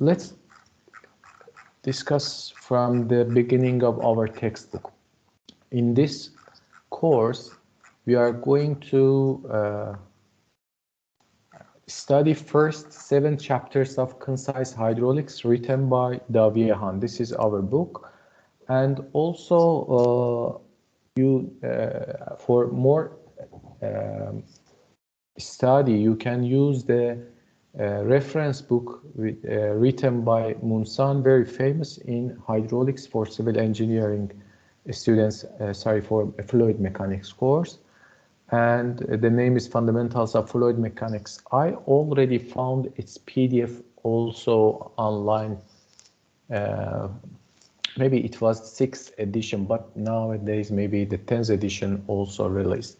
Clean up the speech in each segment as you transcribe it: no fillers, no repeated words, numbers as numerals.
Let's discuss from the beginning of our textbook. In this course, we are going to study first 7 chapters of Concise Hydraulics written by Davie Han. This is our book. And also, for more study, you can use the reference book written by Munsan, very famous in hydraulics for civil engineering students, for a fluid mechanics course. And the name is Fundamentals of Fluid Mechanics. I already found its PDF also online. Maybe it was 6th edition, but nowadays maybe the 10th edition also released.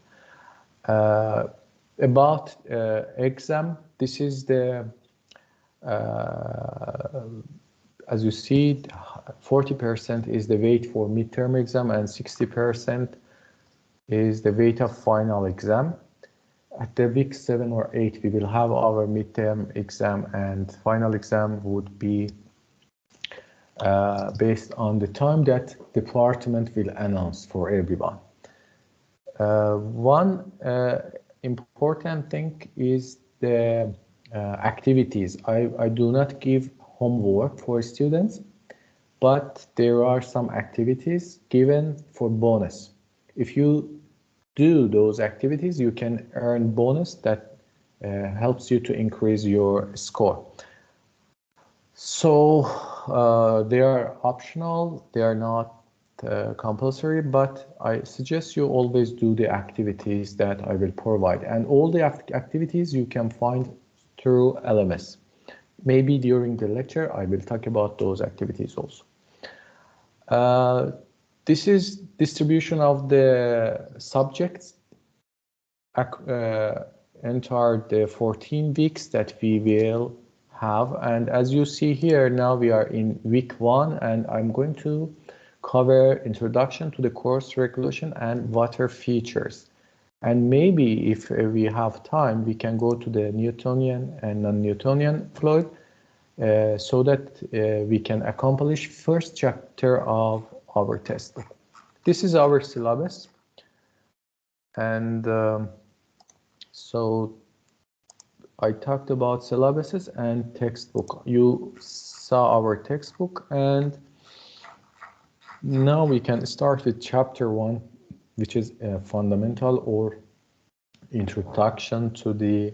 About exam, this is the, as you see, 40% is the weight for midterm exam and 60% is the weight of final exam. At the week 7 or 8, we will have our midterm exam, and final exam would be based on the time that department will announce for everyone. One important thing is the activities. I do not give homework for students, but there are some activities given for bonus. If you do those activities, you can earn bonus that helps you to increase your score. So they are optional, they are not compulsory, but I suggest you always do the activities that I will provide. And all the activities you can find through LMS. Maybe during the lecture, I will talk about those activities also. This is distribution of the subjects entered the 14 weeks that we will have. And as you see here, now we are in week 1, and I'm going to cover introduction to the course regulation and water features. And maybe if we have time, we can go to the Newtonian and non-Newtonian fluid so that we can accomplish first chapter of our textbook. This is our syllabus. And so I talked about syllabuses and textbook. You saw our textbook, and now we can start with chapter 1, which is a fundamental or introduction to the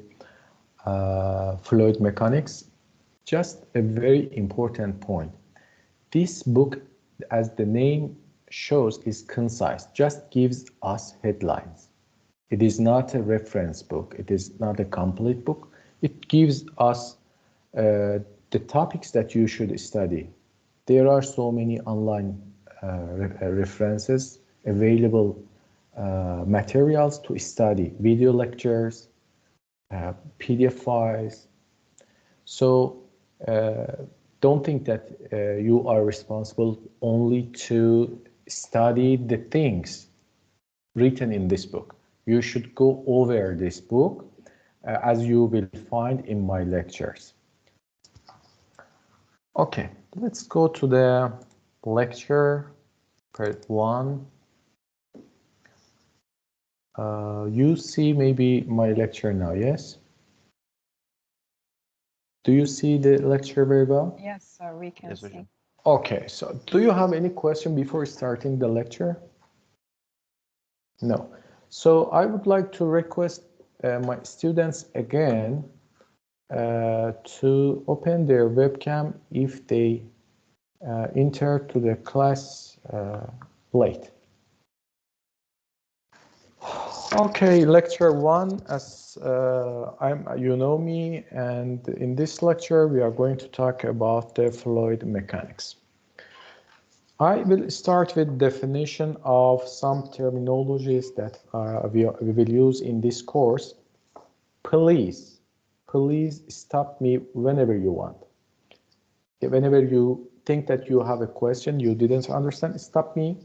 fluid mechanics. Just a very important point. This book, as the name shows, is concise, just gives us headlines. It is not a reference book. It is not a complete book. It gives us the topics that you should study. There are so many online references, available materials to study, video lectures, PDF files. So don't think that you are responsible only to study the things written in this book. You should go over this book as you will find in my lectures. Okay, let's go to the lecture part 1. You see maybe my lecture now, yes? Do you see the lecture very well? Yes, sir, we can see. Okay, so do you have any question before starting the lecture? No. So I would like to request my students again to open their webcam if they enter to the class late. Okay, lecture 1, as you know me, and in this lecture we are going to talk about the fluid mechanics. I will start with definition of some terminologies that we will use in this course. Please stop me whenever you want. Whenever you think that you have a question you didn't understand, stop me.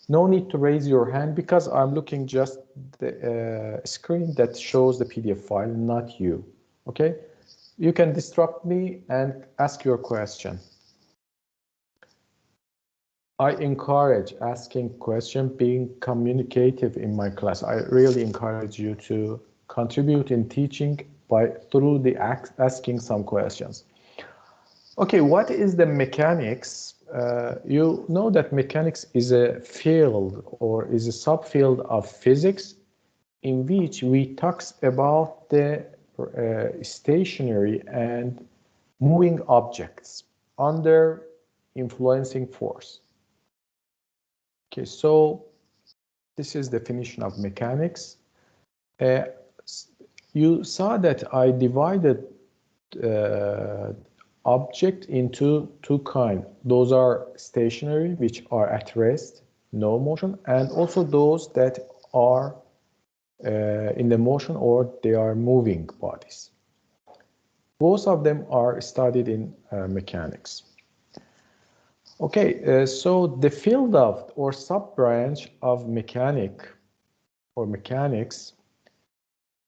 No need to raise your hand because I'm looking just the screen that shows the PDF file, not you. Okay? You can disrupt me and ask your question. I encourage asking questions, being communicative in my class. I really encourage you to contribute in teaching through the asking some questions. Okay, what is the mechanics? You know that mechanics is a field or is a subfield of physics in which we talk about the stationary and moving objects under influencing force. Okay, so this is the definition of mechanics. You saw that I divided object into two kinds. Those are stationary, which are at rest, no motion, and also those that are in the motion or they are moving bodies. Both of them are studied in mechanics. Okay, so the field of or sub-branch of mechanics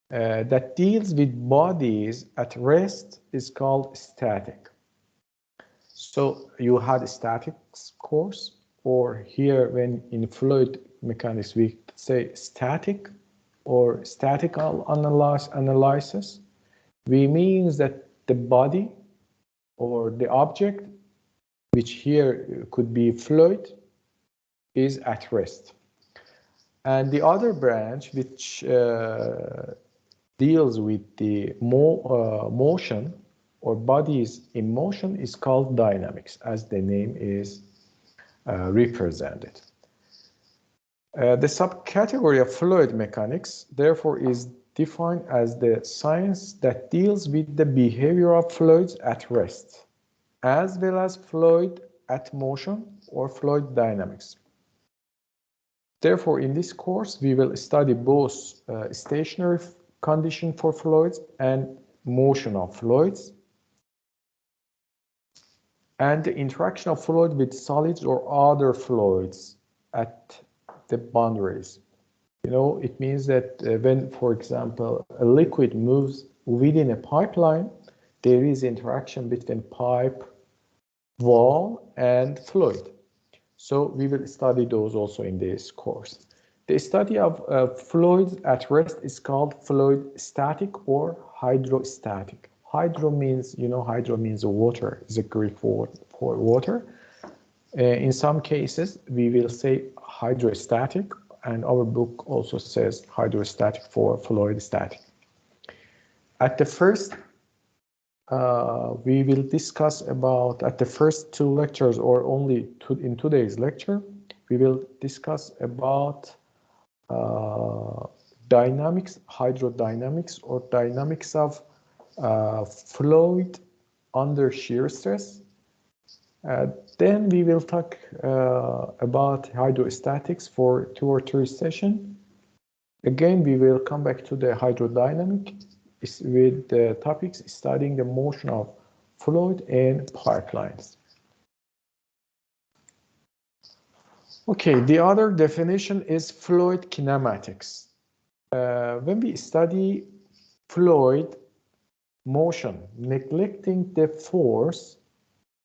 that deals with bodies at rest is called static. So you had a statics course, or here when in fluid mechanics we say static or statical analysis. We means that the body or the object, which here could be fluid, is at rest. And the other branch, which deals with the motion or bodies in motion, is called dynamics, as the name is represented. The subcategory of fluid mechanics, therefore, is defined as the science that deals with the behavior of fluids at rest, as well as fluid at motion or fluid dynamics. Therefore, in this course, we will study both stationary condition for fluids and motion of fluids, and the interaction of fluid with solids or other fluids at the boundaries. You know, it means that when, for example, a liquid moves within a pipeline, there is interaction between pipe, wall, and fluid. So we will study those also in this course. The study of fluids at rest is called fluid static or hydrostatic. Hydro means, you know, hydro means water, is a Greek word for water. In some cases, we will say hydrostatic, and our book also says hydrostatic for fluid static. At the first, we will discuss about, at the first two lectures, or only in today's lecture, we will discuss about dynamics, hydrodynamics, or dynamics of fluid under shear stress. Then we will talk about hydrostatics for 2 or 3 sessions. Again, we will come back to the hydrodynamic with the topics studying the motion of fluid in pipelines. Okay, the other definition is fluid kinematics. When we study fluid motion, neglecting the force,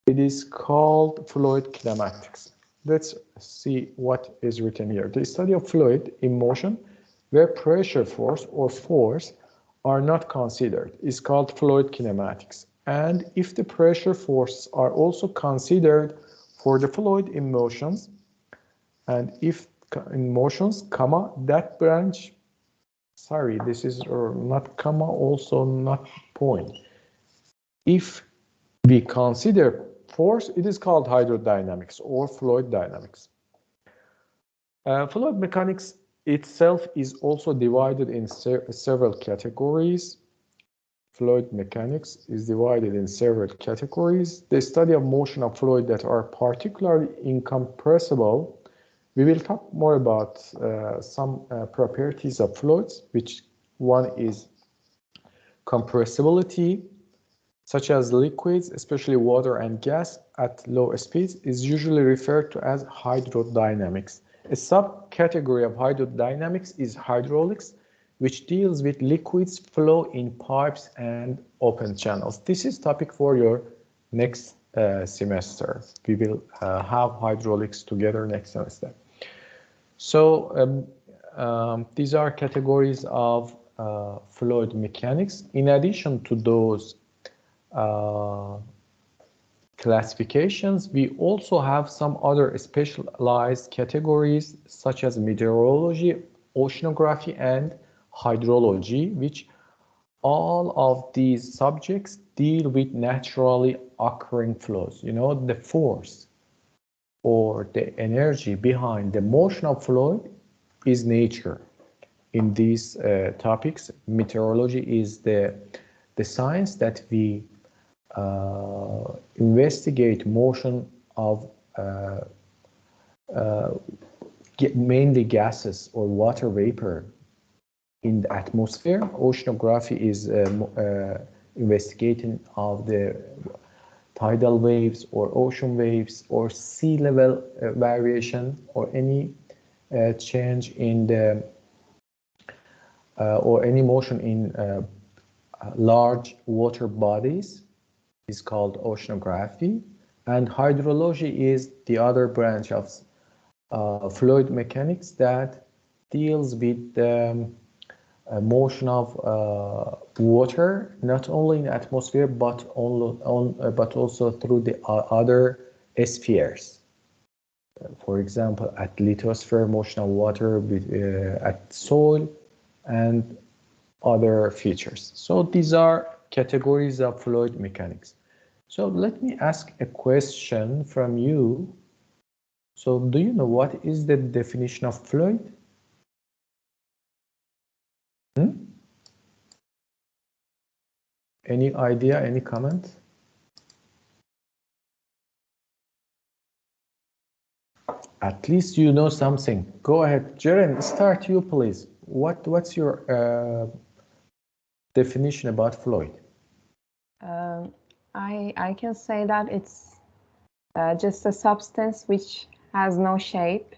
it is called fluid kinematics. Let's see what is written here. The study of fluid in motion, where pressure force or force are not considered, is called fluid kinematics. And if the pressure forces are also considered for the fluid in motions, and if in motions, comma, that branch, sorry, this is not comma, also not point. If we consider force, it is called hydrodynamics or fluid dynamics. Fluid mechanics itself is also divided in several categories. Fluid mechanics is divided in several categories. The study of motion of fluid that are particularly incompressible. We will talk more about some properties of fluids, which one is compressibility, such as liquids, especially water and gas at low speeds, is usually referred to as hydrodynamics. A subcategory of hydrodynamics is hydraulics, which deals with liquids flow in pipes and open channels. This is topic for your next semester. We will have hydraulics together next semester. So these are categories of fluid mechanics. In addition to those classifications, we also have some other specialized categories such as meteorology, oceanography, and hydrology, which all of these subjects deal with naturally occurring flows. You know, the force or the energy behind the motion of fluid is nature. In these topics, meteorology is the science that we investigate motion of mainly gases or water vapor in the atmosphere. Oceanography is investigating of the tidal waves or ocean waves or sea level variation or any change in the or any motion in large water bodies is called oceanography. And hydrology is the other branch of fluid mechanics that deals with the motion of water, not only in the atmosphere but also through the other spheres. For example, at lithosphere, motion of water at soil and other features. So these are categories of fluid mechanics. So let me ask a question from you. So do you know what is the definition of fluid? Any idea, any comment? At least you know something. Go ahead, Jeren, start you please. What's your definition about fluid? I can say that it's just a substance which has no shape,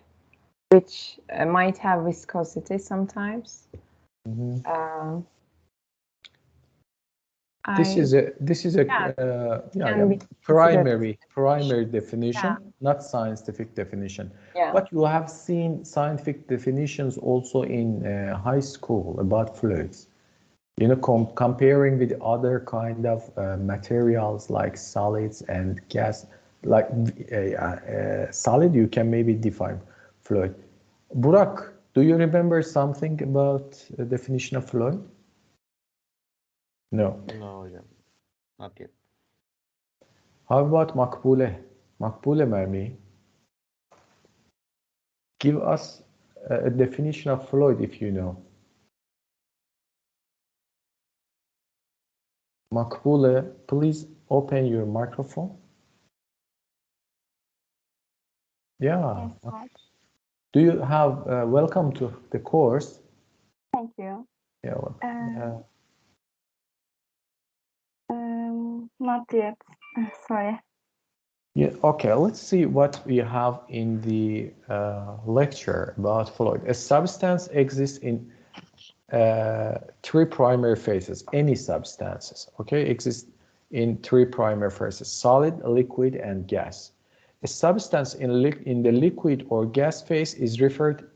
which might have viscosity sometimes. Mm-hmm. This is a primary definition, not scientific definition. Yeah. But you have seen scientific definitions also in high school about fluids. You know, comparing with other kind of materials like solids and gas. Like solid, you can maybe define fluid. Burak, do you remember something about the definition of fluid? No. No, yeah, not yet. How about Makbule? Makbule Mermi? Give us a definition of fluid if you know. Makbule, please open your microphone. Yeah. Yes, do you have welcome to the course? Thank you. Yeah. Not yet. Sorry. Yeah. Okay. Let's see what we have in the lecture about fluid. A substance exists in three primary phases. Any substances, okay, exist in three primary phases: solid, liquid, and gas. A substance in the liquid or gas phase is referred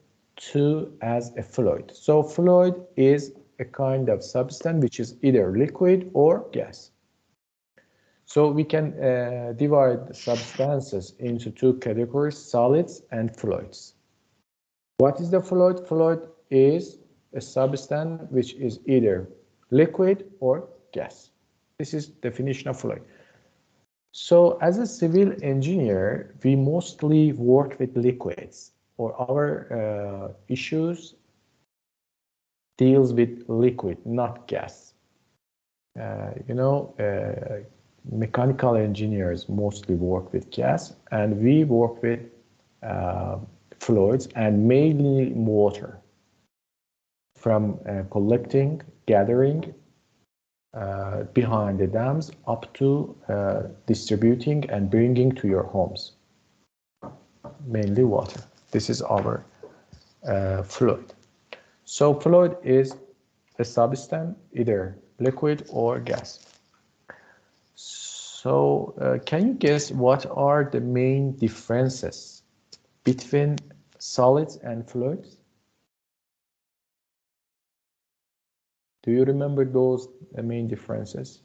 to as a fluid. So fluid is a kind of substance which is either liquid or gas. So we can divide substances into two categories: solids and fluids. What is the fluid? Fluid is a substance which is either liquid or gas. This is definition of fluid. So as a civil engineer, we mostly work with liquids, or our issues deals with liquid, not gas. Mechanical engineers mostly work with gas, and we work with fluids and mainly water, from collecting, gathering behind the dams up to distributing and bringing to your homes. Mainly water. This is our fluid. So fluid is a substance, either liquid or gas. So can you guess what are the main differences between solids and fluids? Do you remember those main differences?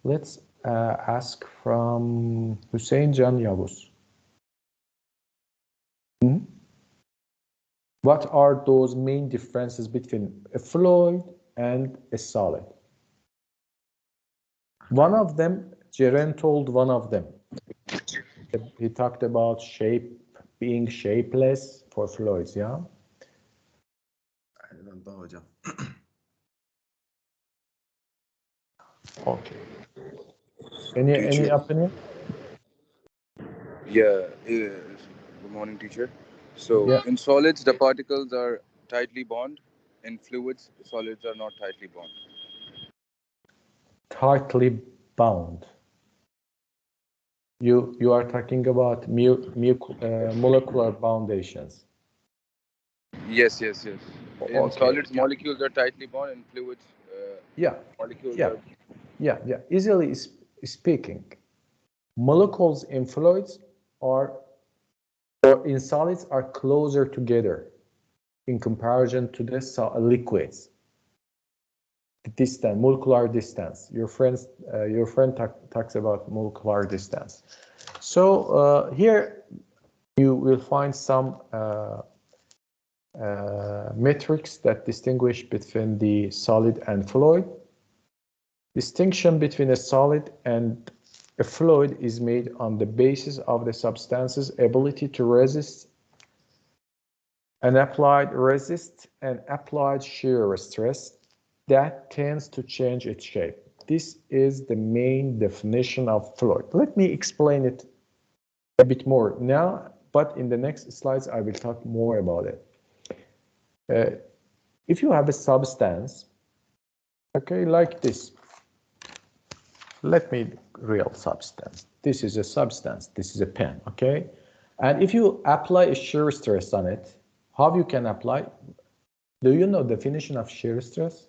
Let's ask from Hussein Can Yavuz. What are those main differences between a fluid and a solid? One of them, Ceren told one of them. He talked about being shapeless for fluids, yeah? Okay. Any opinion? Yeah, good morning, teacher. So, Yeah, in solids, the particles are tightly bound. In fluids, solids are not tightly bound. tightly bound. You are talking about molecular foundations. Yes. In Okay. solids, molecules are tightly bound. In fluids, Yeah. molecules Yeah. are. Yeah. Easily speaking, molecules in fluids or in solids are closer together in comparison to the liquids. The distance, molecular distance. Your friend talks about molecular distance. So here you will find some metrics that distinguish between the solid and fluid. Distinction between a solid and a fluid is made on the basis of the substance's ability to resist an applied shear stress that tends to change its shape. This is the main definition of fluid. Let me explain it a bit more now, but in the next slides I will talk more about it. If you have a substance, okay, like this, let me real substance. This is a substance, this is a pen, okay? And if you apply a shear stress on it, how you can apply? Do you know the definition of shear stress?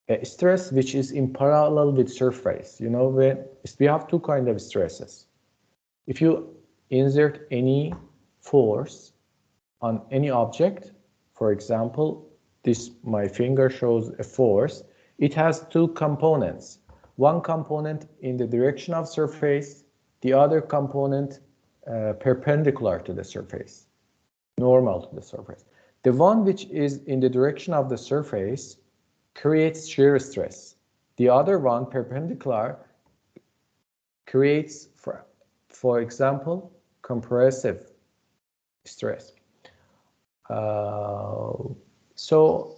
A stress which is in parallel with surface. You know, we have two kinds of stresses. If you insert any force on any object, for example, my finger shows a force. It has two components. One component in the direction of surface, the other component perpendicular to the surface, normal to the surface. The one which is in the direction of the surface creates shear stress. The other one, perpendicular, creates, for example, compressive stress. So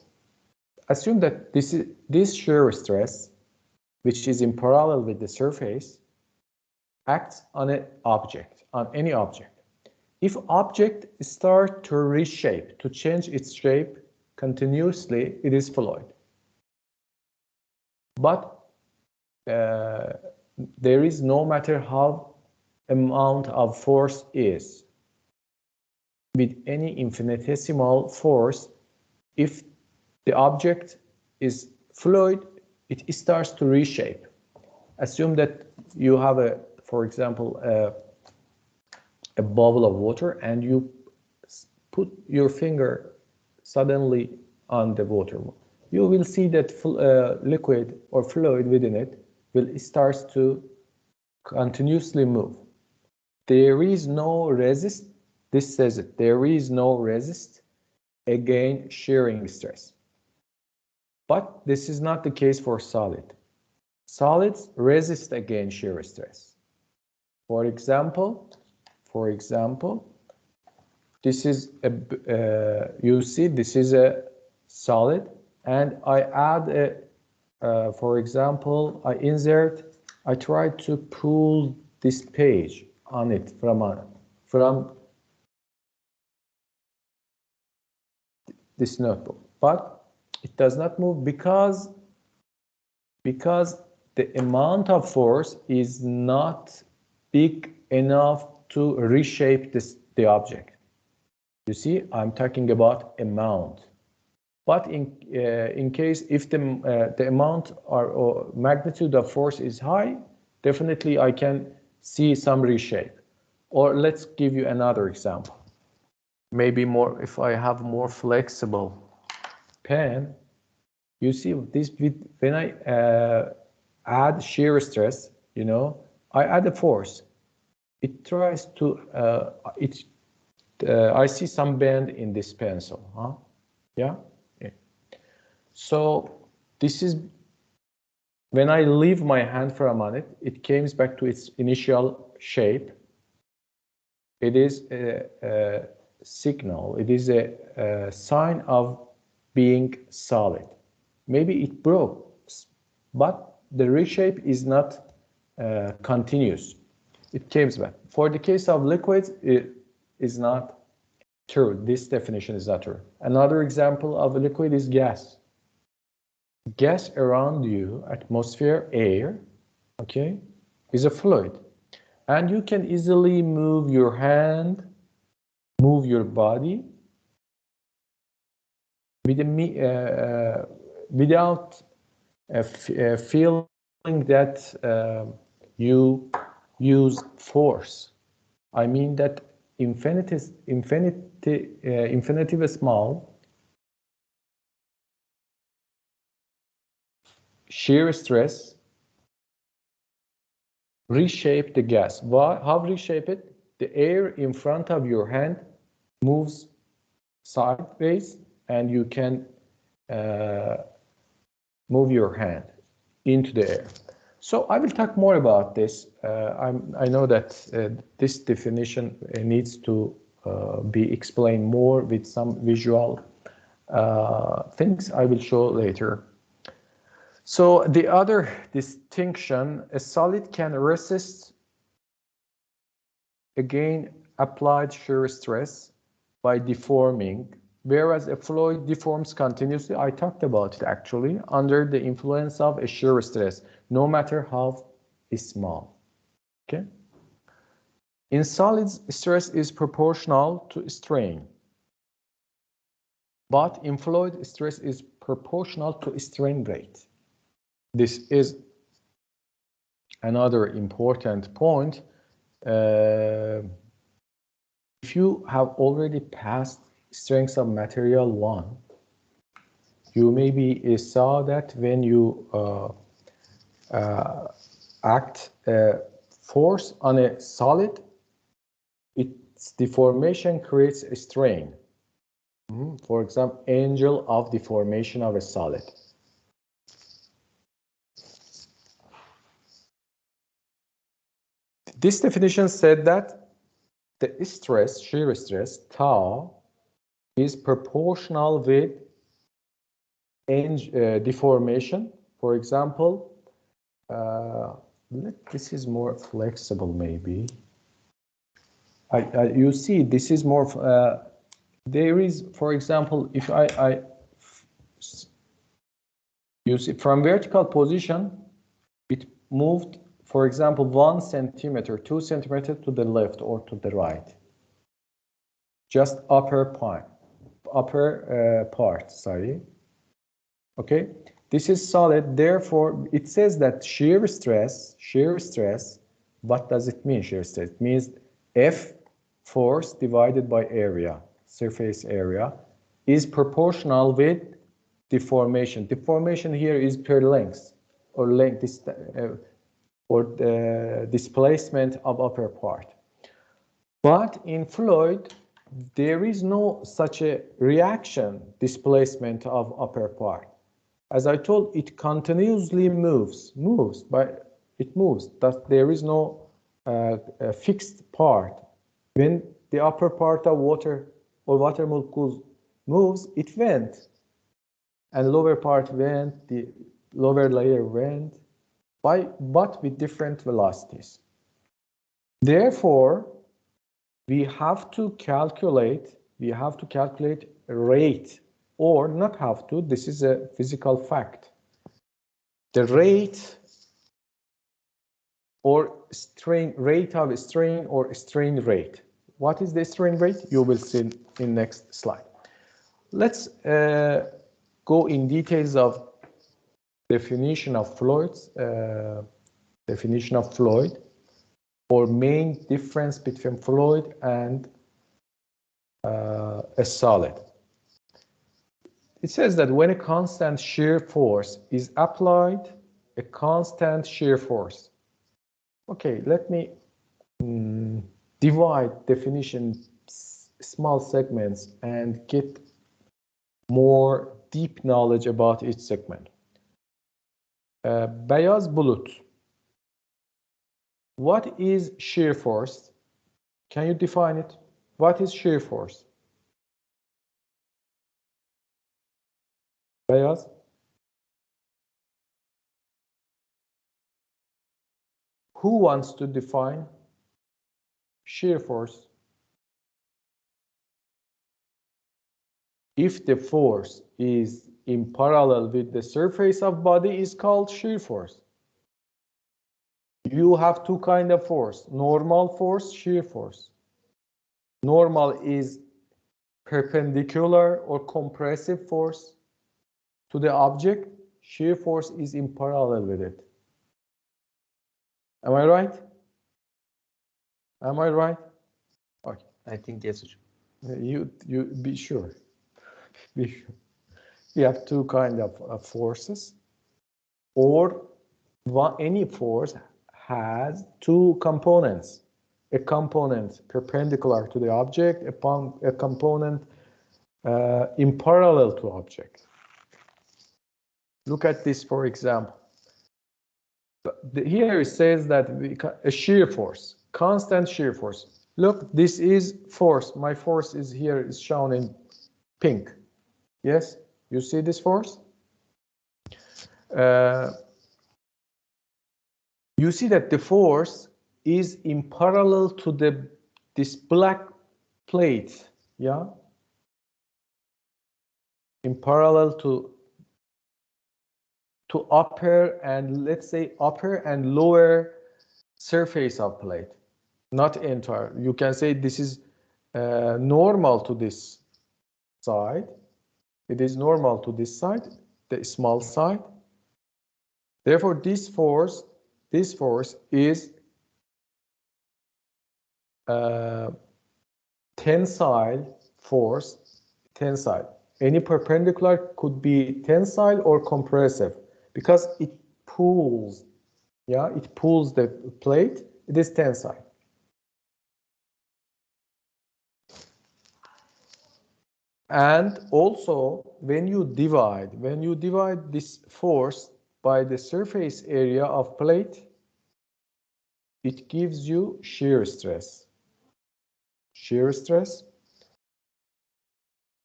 assume that this shear stress, which is in parallel with the surface, acts on an object, on any object. If object starts to reshape, to change its shape continuously, it is fluid. But there is no matter how amount of force is, with any infinitesimal force, if the object is fluid, it starts to reshape. Assume that you have for example, a bubble of water and you put your finger suddenly on the water. You will see that liquid or fluid within it will start to continuously move. There is no resist. This says it. There is no resist against shearing stress. But this is not the case for solid. Solids resist against shear stress. For example, this is you see this is a solid, and I add for example, I try to pull this page on it from this notebook, but it does not move because the amount of force is not big enough to reshape the object. You see, I'm talking about amount. But in case if the amount or magnitude of force is high, definitely I can see some reshape. Or let's give you another example. Maybe more, if I have more flexible pen, you see this when I add shear stress, you know, I add a force. It tries to, I see some bend in this pencil, huh? Yeah? Yeah. So this is, when I leave my hand for a minute, it comes back to its initial shape. It is a signal, it is a sign of being solid. Maybe it broke, but the reshape is not continuous. It comes back. For the case of liquids, it is not true. This definition is not true. Another example of a liquid is gas. Gas around you, atmosphere, air, okay, is a fluid. And you can easily move your hand, move your body without feeling that you use force. I mean that infinitely small shear stress reshape the gas. How reshape it? The air in front of your hand moves sideways, and you can move your hand into the air. So I will talk more about this. I know that this definition needs to be explained more with some visual things I will show later. So the other distinction, a solid can resist again applied shear stress by deforming, whereas a fluid deforms continuously. I talked about it actually, under the influence of a shear stress, no matter how small. Okay. In solids, stress is proportional to strain, but in fluid, stress is proportional to strain rate. This is another important point. If you have already passed strength of material 1, you maybe saw that when you act force on a solid, its deformation creates a strain. For example, angle of deformation of a solid. This definition said that the stress, shear stress, tau, is proportional with deformation. For example, this is more flexible maybe. You see, this is more, there is, for example, if you see from vertical position, it moved, for example, 1 centimeter, 2 centimeters to the left or to the right. Just upper part, sorry. Okay, this is solid, therefore it says that shear stress, what does it mean, shear stress? It means F force divided by area, surface area, is proportional with deformation. Deformation here is per length, or length, or the displacement of upper part. But in fluid, there is no such a reaction, displacement of upper part. As I told, it continuously moves, but it moves. That there is no fixed part. When the upper part of water or water molecules moves, it went, and lower part went, the lower layer went, but with different velocities. Therefore, we have to calculate rate, or not have to, this is a physical fact. The rate or strain, rate of strain or strain rate. What is the strain rate? You will see in next slide. Let's go in details of definition of fluids, or main difference between fluid and a solid. It says that when a constant shear force is applied, a constant shear force. Okay, let me divide definition small segments and get more deep knowledge about each segment. Beyaz Bulut. What is shear force? Can you define it? What is shear force? Beyaz? Who wants to define shear force? If the force is in parallel with the surface of body is called shear force. You have two kinds of force, normal force, shear force. Normal is perpendicular or compressive force to the object. Shear force is in parallel with it. Am I right? Am I right? Okay. I think yes, hocam. You be sure. Be sure. We have two kinds of forces, or any force has two components. A component perpendicular to the object, a component in parallel to object. Look at this, for example. Here it says that a shear force, constant shear force. Look, this is force. My force is here, is shown in pink. Yes, you see this force? You see that the force is in parallel to this black plate, yeah? In parallel to upper and, let's say, upper and lower surface of plate, not entire. You can say this is normal to this side. It is normal to this side, the small side. Therefore, this force is tensile force, tensile. Any perpendicular could be tensile or compressive because it pulls, yeah, it pulls the plate. It is tensile. And also, when you divide this force by the surface area of plate, it gives you shear stress. Shear stress.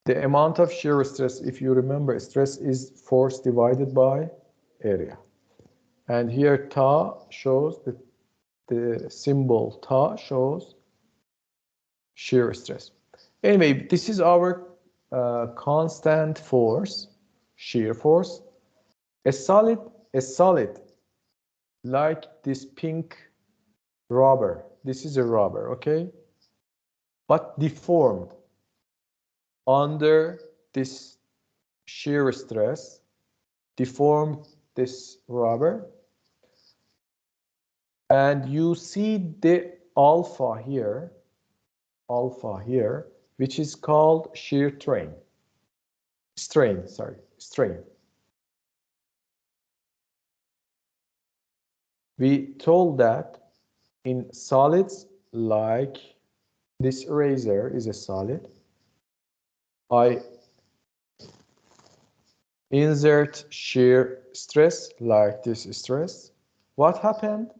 The amount of shear stress, if you remember, stress is force divided by area. And here Ta shows the symbol Ta shows shear stress. Anyway, this is our constant force, shear force. A solid like this pink rubber. This is a rubber, okay? But deformed under this shear stress, deformed this rubber. And you see the alpha here, which is called shear strain. We told that in solids, like this eraser is a solid, I insert shear stress like this stress. What happened?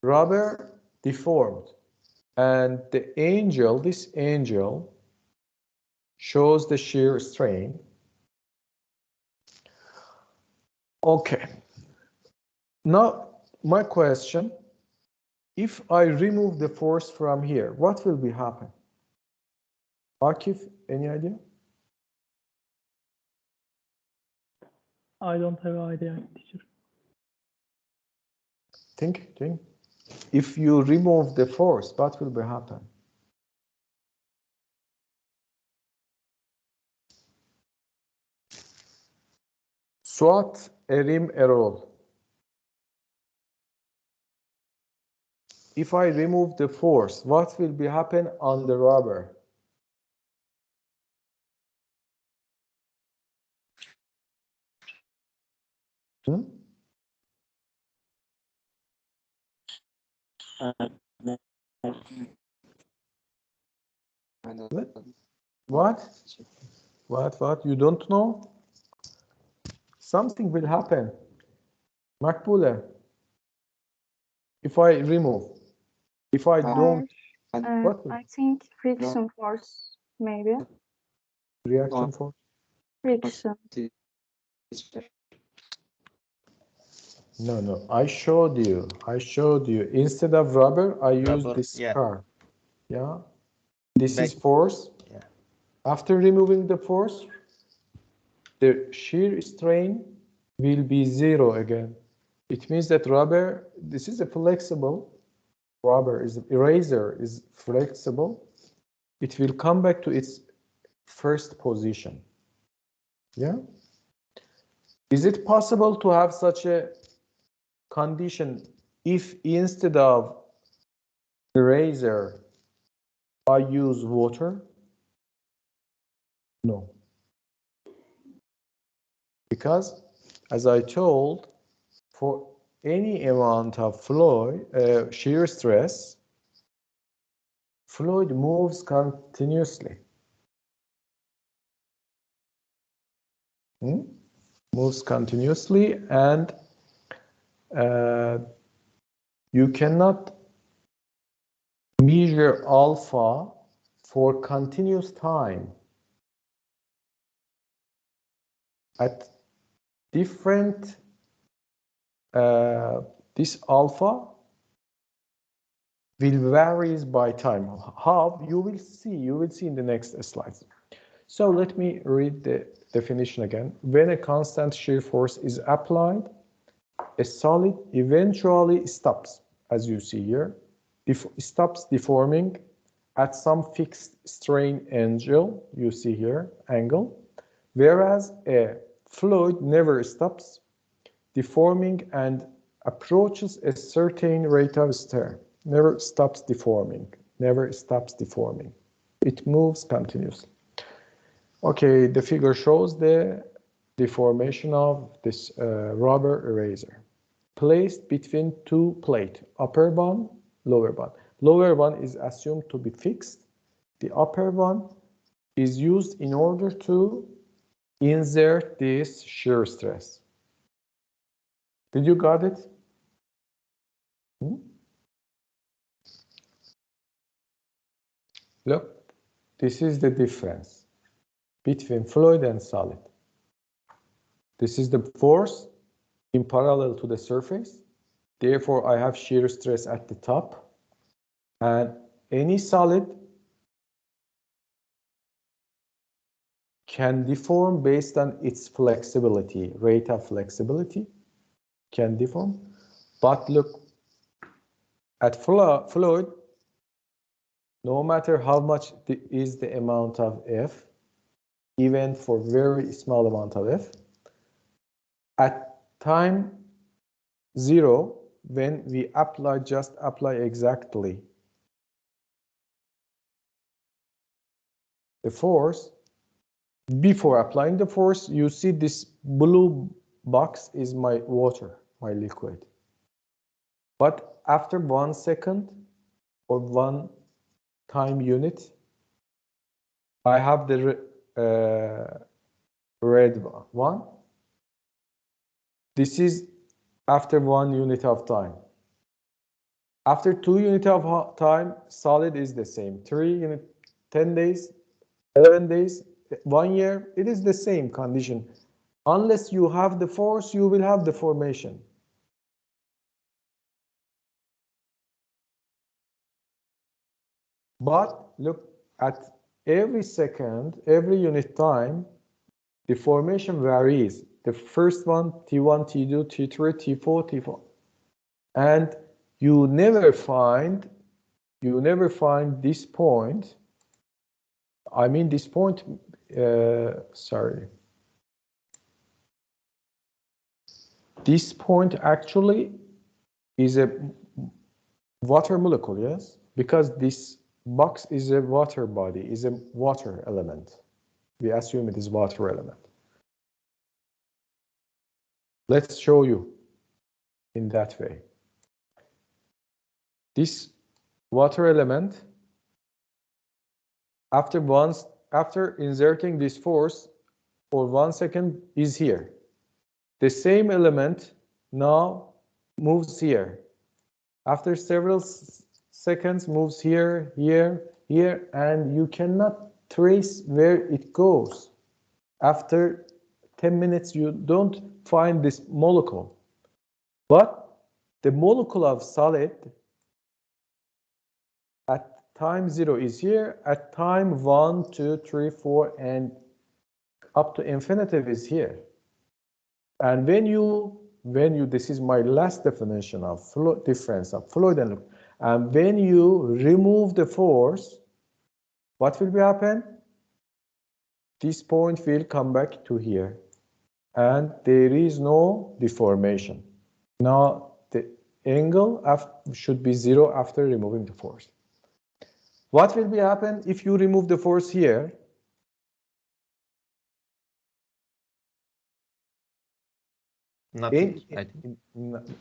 Rubber deformed, and this angel shows the shear strain. Okay. Now, my question, if I remove the force from here, what will be happen? Akif, any idea? I don't have an idea, teacher. Think. If you remove the force, what will be happen? SWAT erim error. If I remove the force, what will be happen on the rubber? What? What? You don't know? Something will happen. Makbule. If I remove, if I don't, what will I think friction force, maybe. reaction force? Friction. No. I showed you. Instead of rubber, I used this yeah. car. Yeah. This Back. is force. Yeah. After removing the force, the shear strain will be 0 again. It means that rubber, this is a flexible rubber, eraser is flexible. It will come back to its first position. Yeah. Is it possible to have such a condition if instead of eraser I use water? No. Because as I told, for any amount of fluid, shear stress, fluid moves continuously. Moves continuously, and you cannot measure alpha for continuous time. At different, this alpha will varies by time. How? You will see in the next slides. So let me read the definition again. When a constant shear force is applied, a solid eventually stops, as you see here, stops deforming at some fixed strain angle, you see here, angle, whereas a fluid never stops deforming and approaches a certain rate of stir. Never stops deforming. It moves continuously. Okay, the figure shows the deformation of this rubber eraser placed between two plates, upper one, lower one. Lower one is assumed to be fixed. The upper one is used in order to insert this shear stress. Did you got it? Look, this is the difference between fluid and solid. This is the force in parallel to the surface. Therefore, I have shear stress at the top. And any solid can deform based on its flexibility, rate of flexibility can deform. But look, at fluid, no matter how much is the amount of F, even for very small amount of F, at time 0, when we just apply exactly the force, before applying the force, you see this blue box is my water, my liquid. But after 1 second or 1 time unit, I have the red one. This is after 1 unit of time. After 2 units of time, solid is the same. 3 units, 10 days, 11 days, 1 year, it is the same condition. Unless you have the force, you will have the formation. But look, at every second, every unit time, the formation varies. The first one, T1, T2, T3, T4, T4. And you never find this point. I mean this point, sorry. This point actually is a water molecule, yes? Because this box is a water body, is a water element. We assume it is water element. Let's show you in that way. This water element, after inserting this force for 1 second, is here. The same element now moves here. After several seconds, moves here, here, here, and you cannot trace where it goes. After 10 minutes, you don't find this molecule. But the molecule of solid at time 0 is here, at time 1, 2, 3, 4, and up to infinitive is here. And when you, this is my last definition of difference of fluid and liquid. And when you remove the force, what will happen? This point will come back to here. And there is no deformation. Now the angle should be 0 after removing the force. What will happen if you remove the force here? Nothing, I think.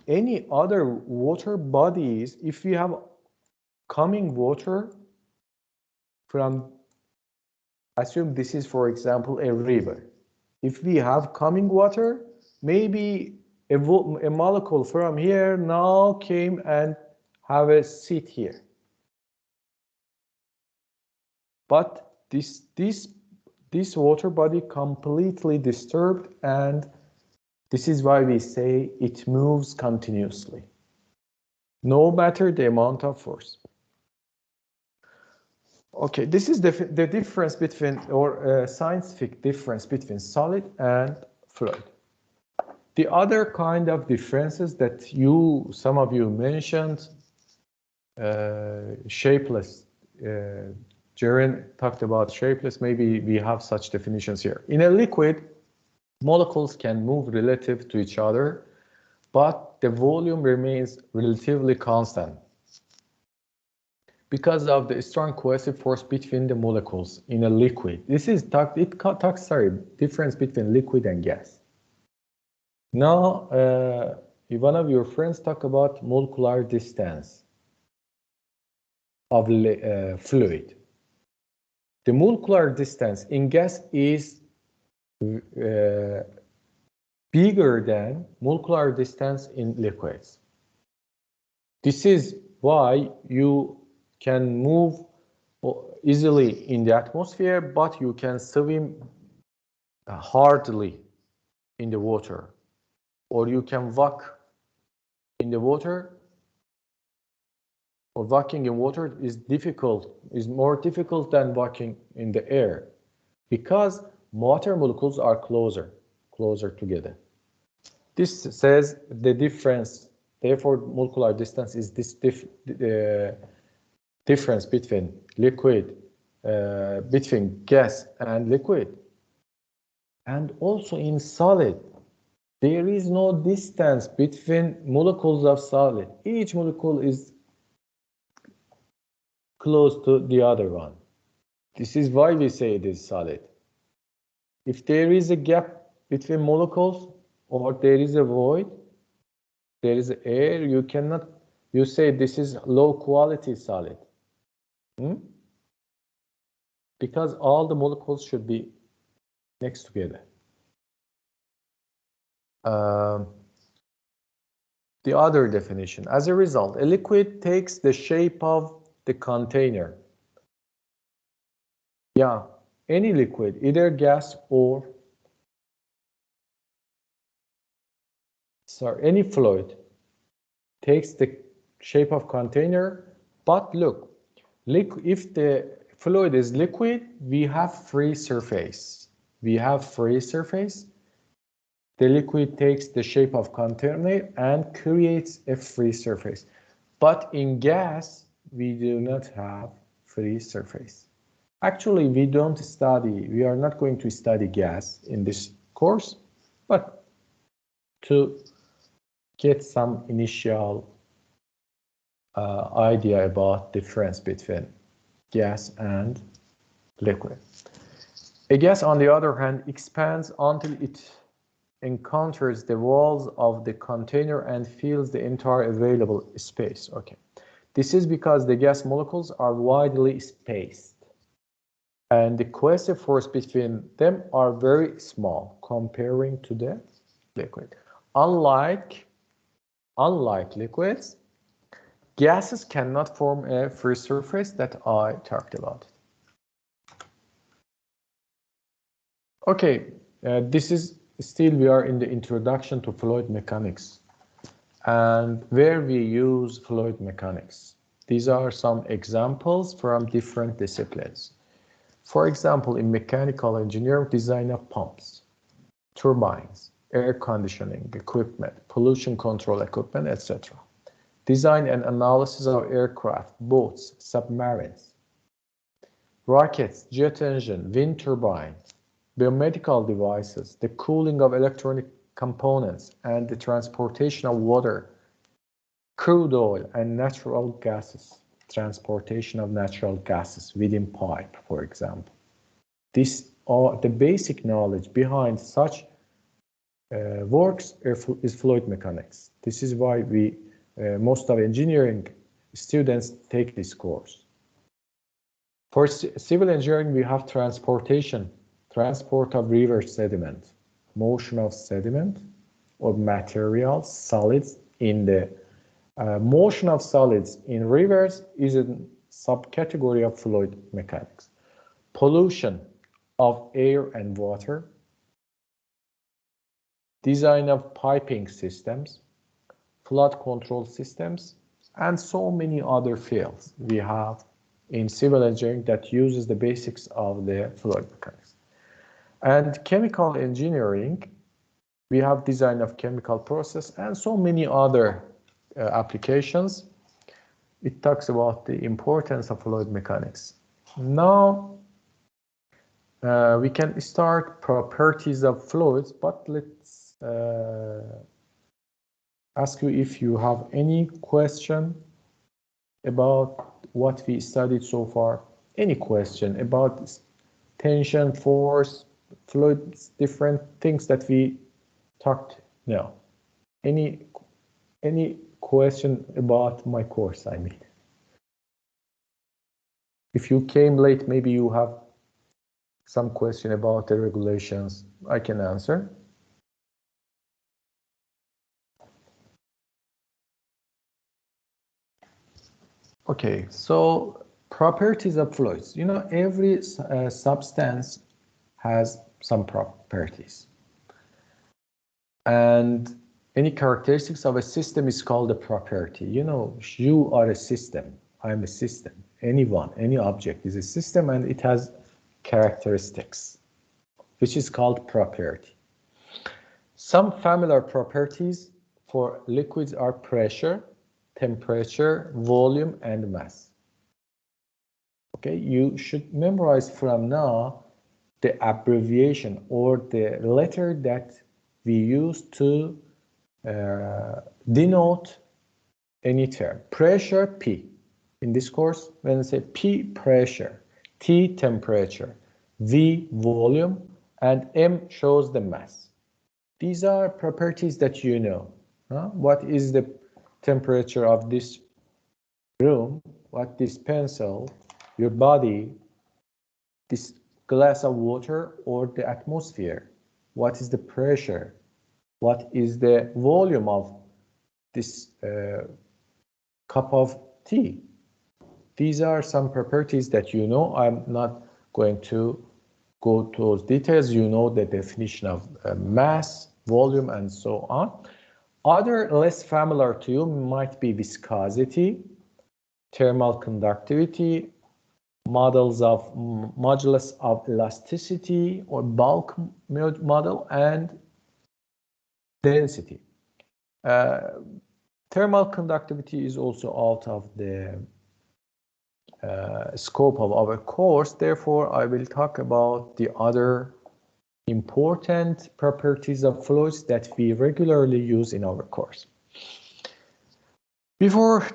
Any other water bodies, if you have coming water from, assume this is, for example, a river. If we have coming water, maybe a molecule from here now came and have a seat here. But this water body completely disturbed, and this is why we say it moves continuously, no matter the amount of force. Okay, this is the difference between, or scientific difference between solid and fluid. The other kind of differences that some of you mentioned, shapeless. Jaren talked about shapeless. Maybe we have such definitions here. In a liquid, molecules can move relative to each other, but the volume remains relatively constant because of the strong cohesive force between the molecules in a liquid. This is difference between liquid and gas. Now, if one of your friends talk about molecular distance of fluid. The molecular distance in gas is bigger than molecular distance in liquids. This is why you can move easily in the atmosphere, but you can swim hardly in the water, or you can walk in the water, or walking in water is more difficult than walking in the air, because water molecules are closer together. This says the difference, therefore molecular distance is this difference between between gas and liquid. And also in solid, there is no distance between molecules of solid. Each molecule is close to the other one. This is why we say it is solid. If there is a gap between molecules, or there is a void, there is air, you say this is low quality solid. Because all the molecules should be next together. The other definition, as a result, a liquid takes the shape of the container. Yeah, any liquid, either gas or any fluid takes the shape of container. But look, if the fluid is liquid, we have free surface. The liquid takes the shape of container and creates a free surface. But in gas, we do not have free surface. Actually, we are not going to study gas in this course, but to get some initial idea about difference between gas and liquid. A gas, on the other hand, expands until it encounters the walls of the container and fills the entire available space. Okay, this is because the gas molecules are widely spaced, and the cohesive force between them are very small comparing to the liquid. Unlike liquids, gases cannot form a free surface that I talked about. Okay, this is still we are in the introduction to fluid mechanics and where we use fluid mechanics. These are some examples from different disciplines. For example, in mechanical engineering, design of pumps, turbines, air conditioning equipment, pollution control equipment, etc. Design and analysis of aircraft, boats, submarines, rockets, jet engine, wind turbine, biomedical devices, the cooling of electronic components, and the transportation of water, crude oil, and natural gases. Transportation of natural gases within pipe, for example. These are the basic knowledge behind such works is fluid mechanics. This is why we most of engineering students take this course. For civil engineering, we have transportation, transport of river sediment, motion of sediment or materials, solids in the motion of solids in rivers is a subcategory of fluid mechanics. Pollution of air and water, design of piping systems, flood control systems, and so many other fields we have in civil engineering that uses the basics of the fluid mechanics. And chemical engineering, we have design of chemical process and so many other applications. It talks about the importance of fluid mechanics. Now we can start properties of fluids, but let's ask you if you have any question about what we studied so far. Any question about tension, force, fluids, different things that we talked now. Any question about my course, I mean. If you came late, maybe you have some question about the regulations I can answer. Okay, so properties of fluids. You know, every substance has some properties. And any characteristics of a system is called a property. You know, you are a system, I'm a system. Anyone, any object is a system and it has characteristics, which is called property. Some familiar properties for liquids are pressure, temperature, volume, and mass. Okay, you should memorize from now the abbreviation or the letter that we use to denote any term. Pressure, P. In this course, when I say P, pressure, T, temperature, V, volume, and M shows the mass. These are properties that you know. What is the temperature of this room, what this pencil, your body, this glass of water, or the atmosphere? What is the pressure? What is the volume of this cup of tea? These are some properties that you know. I'm not going to go to those details. You know the definition of mass, volume, and so on. Other less familiar to you might be viscosity, thermal conductivity, models of modulus of elasticity or bulk model, and density. Thermal conductivity is also out of the scope of our course. Therefore, I will talk about the other important properties of fluids that we regularly use in our course. Before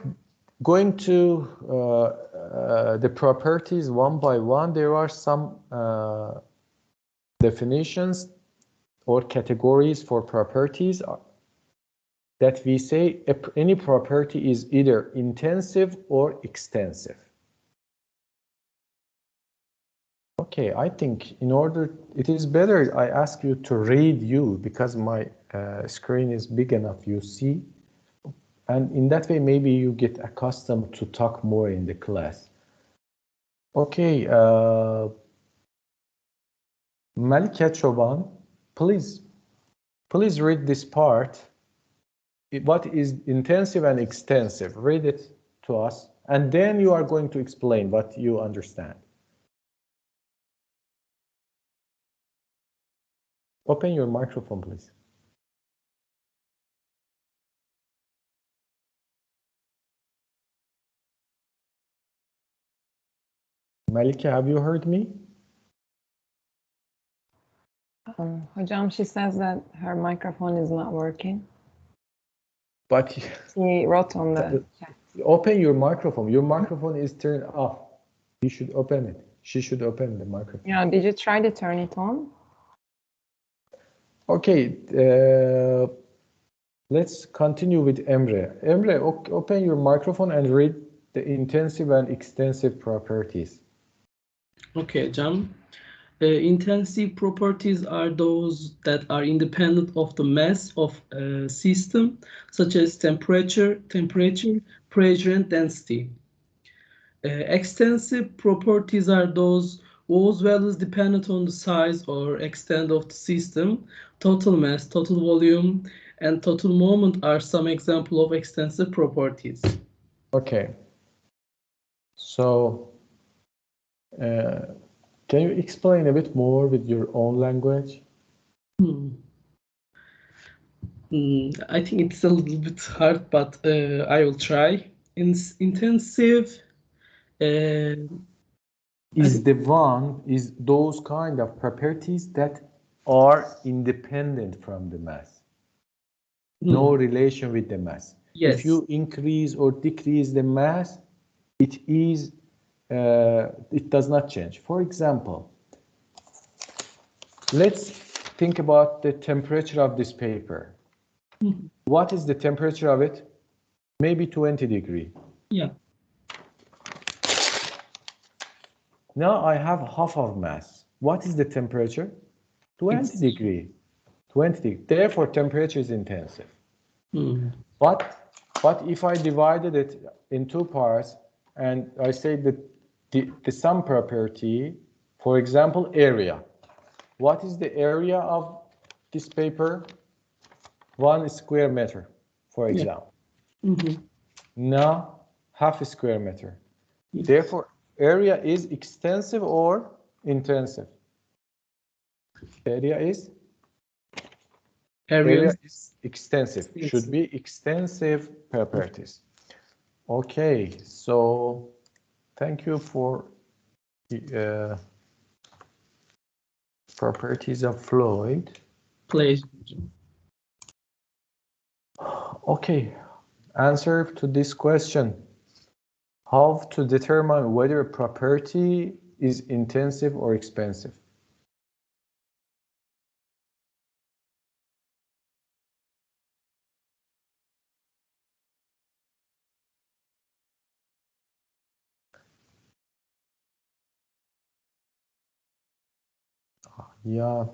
going to the properties one by one, there are some definitions or categories for properties that we say any property is either intensive or extensive. Okay, I think in order, it is better I ask you to read because my screen is big enough, you see. And in that way, maybe you get accustomed to talk more in the class. Okay, Malika Choban, please read this part. What is intensive and extensive? Read it to us, and then you are going to explain what you understand. Open your microphone, please. Malika, have you heard me? Hocam, she says that her microphone is not working. But She wrote on the chat. Open your microphone. Your microphone is turned off. You should open it. She should open the microphone. Yeah, did you try to turn it on? Okay, let's continue with Emre. Emre, open your microphone and read the intensive and extensive properties. Okay, Jam. Intensive properties are those that are independent of the mass of a system, such as temperature, pressure, and density. Extensive properties are those whose values dependent on the size or extent of the system. Total mass, total volume, and total moment are some examples of extensive properties. Okay. So, can you explain a bit more with your own language? I think it's a little bit hard, but I will try. Intensive is those kind of properties that are independent from the mass. No relation with the mass. Yes. If you increase or decrease the mass, it does not change. For example, let's think about the temperature of this paper. What is the temperature of it? Maybe 20 degrees. Yeah. Now I have half of mass. What is the temperature? 20 degrees. 20 degrees. Therefore, temperature is intensive. But if I divided it in two parts and I say that the sum property, for example, area. What is the area of this paper? 1 square meter, for example. Now, half a square meter. Therefore, area is extensive or intensive? Area is extensive. Should be extensive properties. Okay, so thank you for the properties of fluid. Pleasure. Okay, answer to this question. How to determine whether a property is intensive or expansive? Yeah.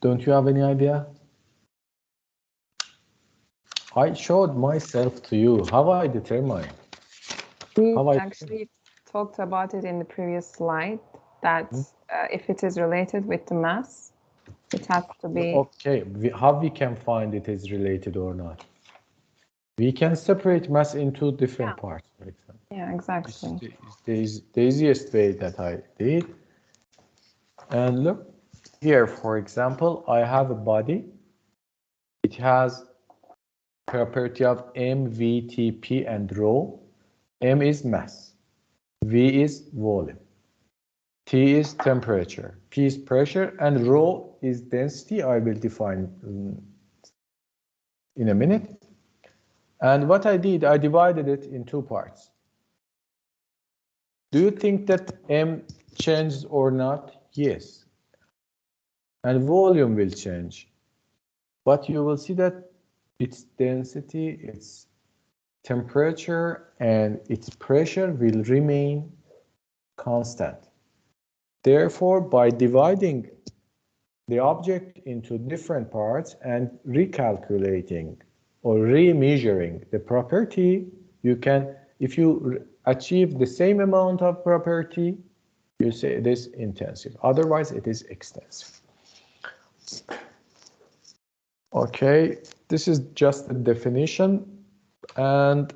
Don't you have any idea? I showed myself to you. How I determine? We actually talked about it in the previous slide, that if it is related with the mass, it has to be... Okay, how we can find it is related or not? We can separate mass into different parts, for example. Yeah, exactly. This is the easiest way that I did. And look, here, for example, I have a body. It has property of M, V, T, P, and rho. M is mass. V is volume. T is temperature. P is pressure. And rho is density. I will define in a minute. And what I did, I divided it in two parts. Do you think that M changes or not? Yes. And volume will change. But you will see that its density, its temperature, and its pressure will remain constant. Therefore, by dividing the object into different parts and recalculating or remeasuring the property, you can, if you achieve the same amount of property, you say it is intensive. Otherwise, it is extensive. Okay, this is just a definition, and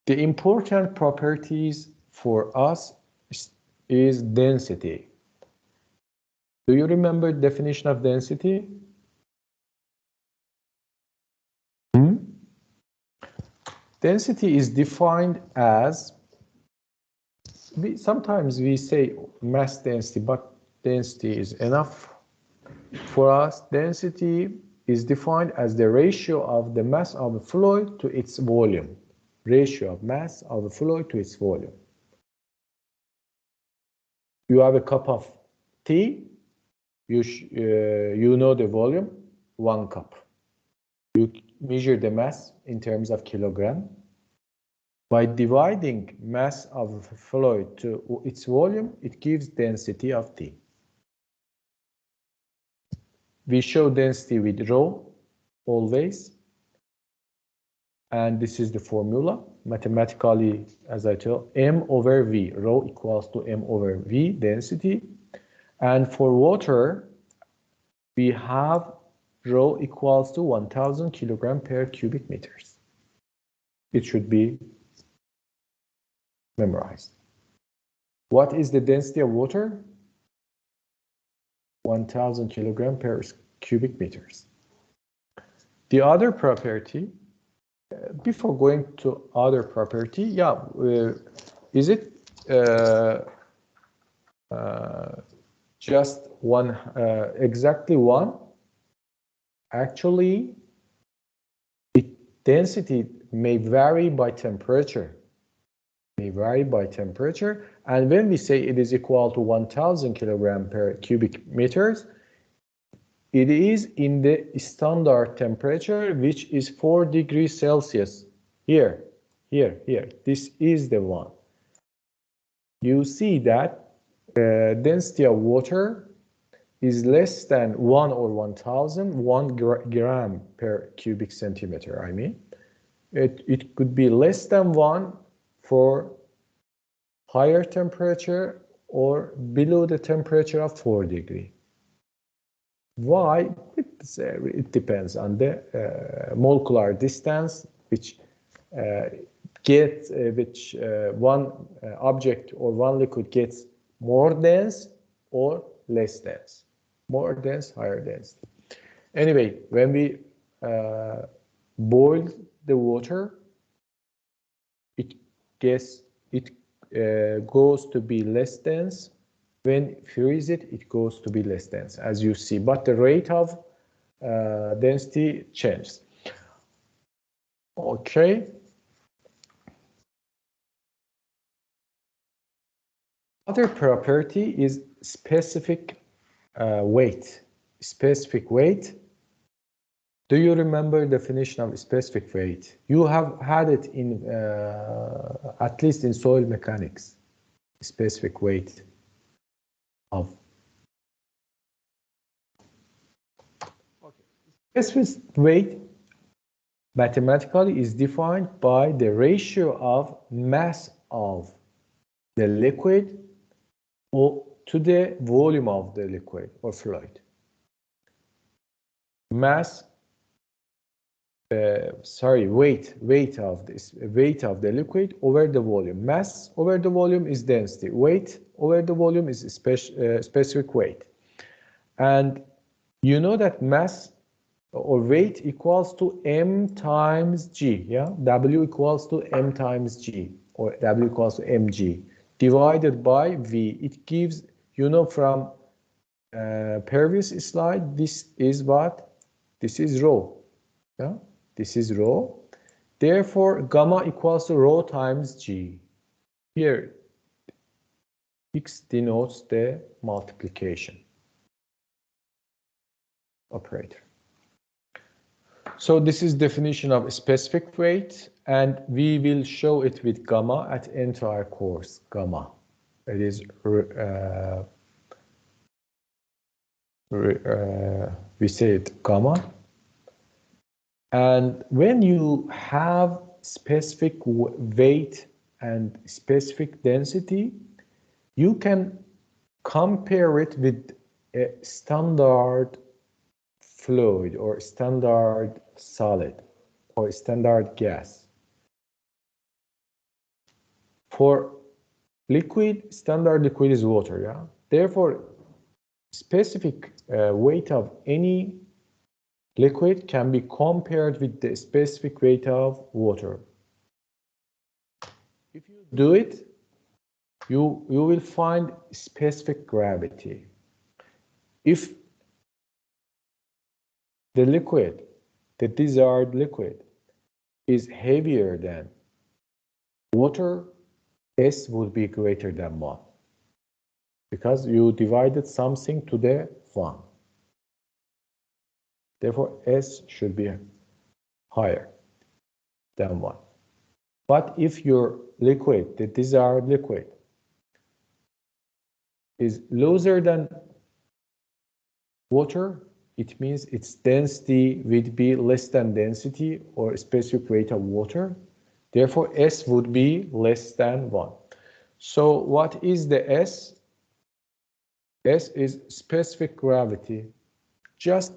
the important properties for us is density. Do you remember the definition of density? Density is defined as, sometimes we say mass density, but density is enough for us. Density is defined as the ratio of the mass of a fluid to its volume. Ratio of mass of a fluid to its volume. You have a cup of tea. You know the volume, 1 cup. You measure the mass in terms of kilogram. By dividing mass of fluid to its volume, it gives density of tea. We show density with rho always. And this is the formula. Mathematically, as I tell, M over V. Rho equals to M over V, density. And for water, we have rho equals to 1000 kilogram per cubic meters. It should be memorized. What is the density of water? 1000 kilogram per cubic meters. The other property, before going to other property, is it just one, exactly one? Actually, density may vary by temperature. And when we say it is equal to 1000 kilogram per cubic meters, it is in the standard temperature, which is 4 degrees Celsius. Here. This is the one. You see that density of water is less than 1 or 1000, 1 gram per cubic centimeter, I mean. It could be less than 1 for higher temperature or below the temperature of 4 degrees. Why? It depends on the molecular distance, which one object or one liquid gets more dense or less dense. More dense, higher density. Anyway, when we boil the water, it goes to be less dense. When freeze it, it goes to be less dense, as you see. But the rate of density changes. Okay. Other property is specific weight. Specific weight. Do you remember the definition of specific weight? You have had it in, at least in soil mechanics, specific weight of. Okay. Specific weight mathematically is defined by the ratio of mass of the liquid to the volume of the liquid or fluid. Mass, weight of the liquid over the volume. Mass over the volume is density. Weight over the volume is specific weight. And you know that mass or weight equals to m times g. Yeah, W equals to m times g, or W equals to mg divided by v. It gives, you know, from previous slide, this is what? This is rho. Yeah, this is rho. Therefore, gamma equals to rho times G. Here, X denotes the multiplication operator. So this is definition of specific weight, and we will show it with gamma at entire course, gamma. It is, we say it gamma. And when you have specific weight and specific density, you can compare it with a standard fluid or standard solid or standard gas. For liquid, standard liquid is water, yeah? Therefore, specific weight of any liquid can be compared with the specific weight of water. If you do it, you will find specific gravity. If the liquid, the desired liquid, is heavier than water, S would be greater than 1. Because you divided something to the 1. Therefore, S should be higher than 1. But if your liquid, the desired liquid, is looser than water, it means its density would be less than density or specific weight of water. Therefore, S would be less than 1. So what is the S? S is specific gravity, just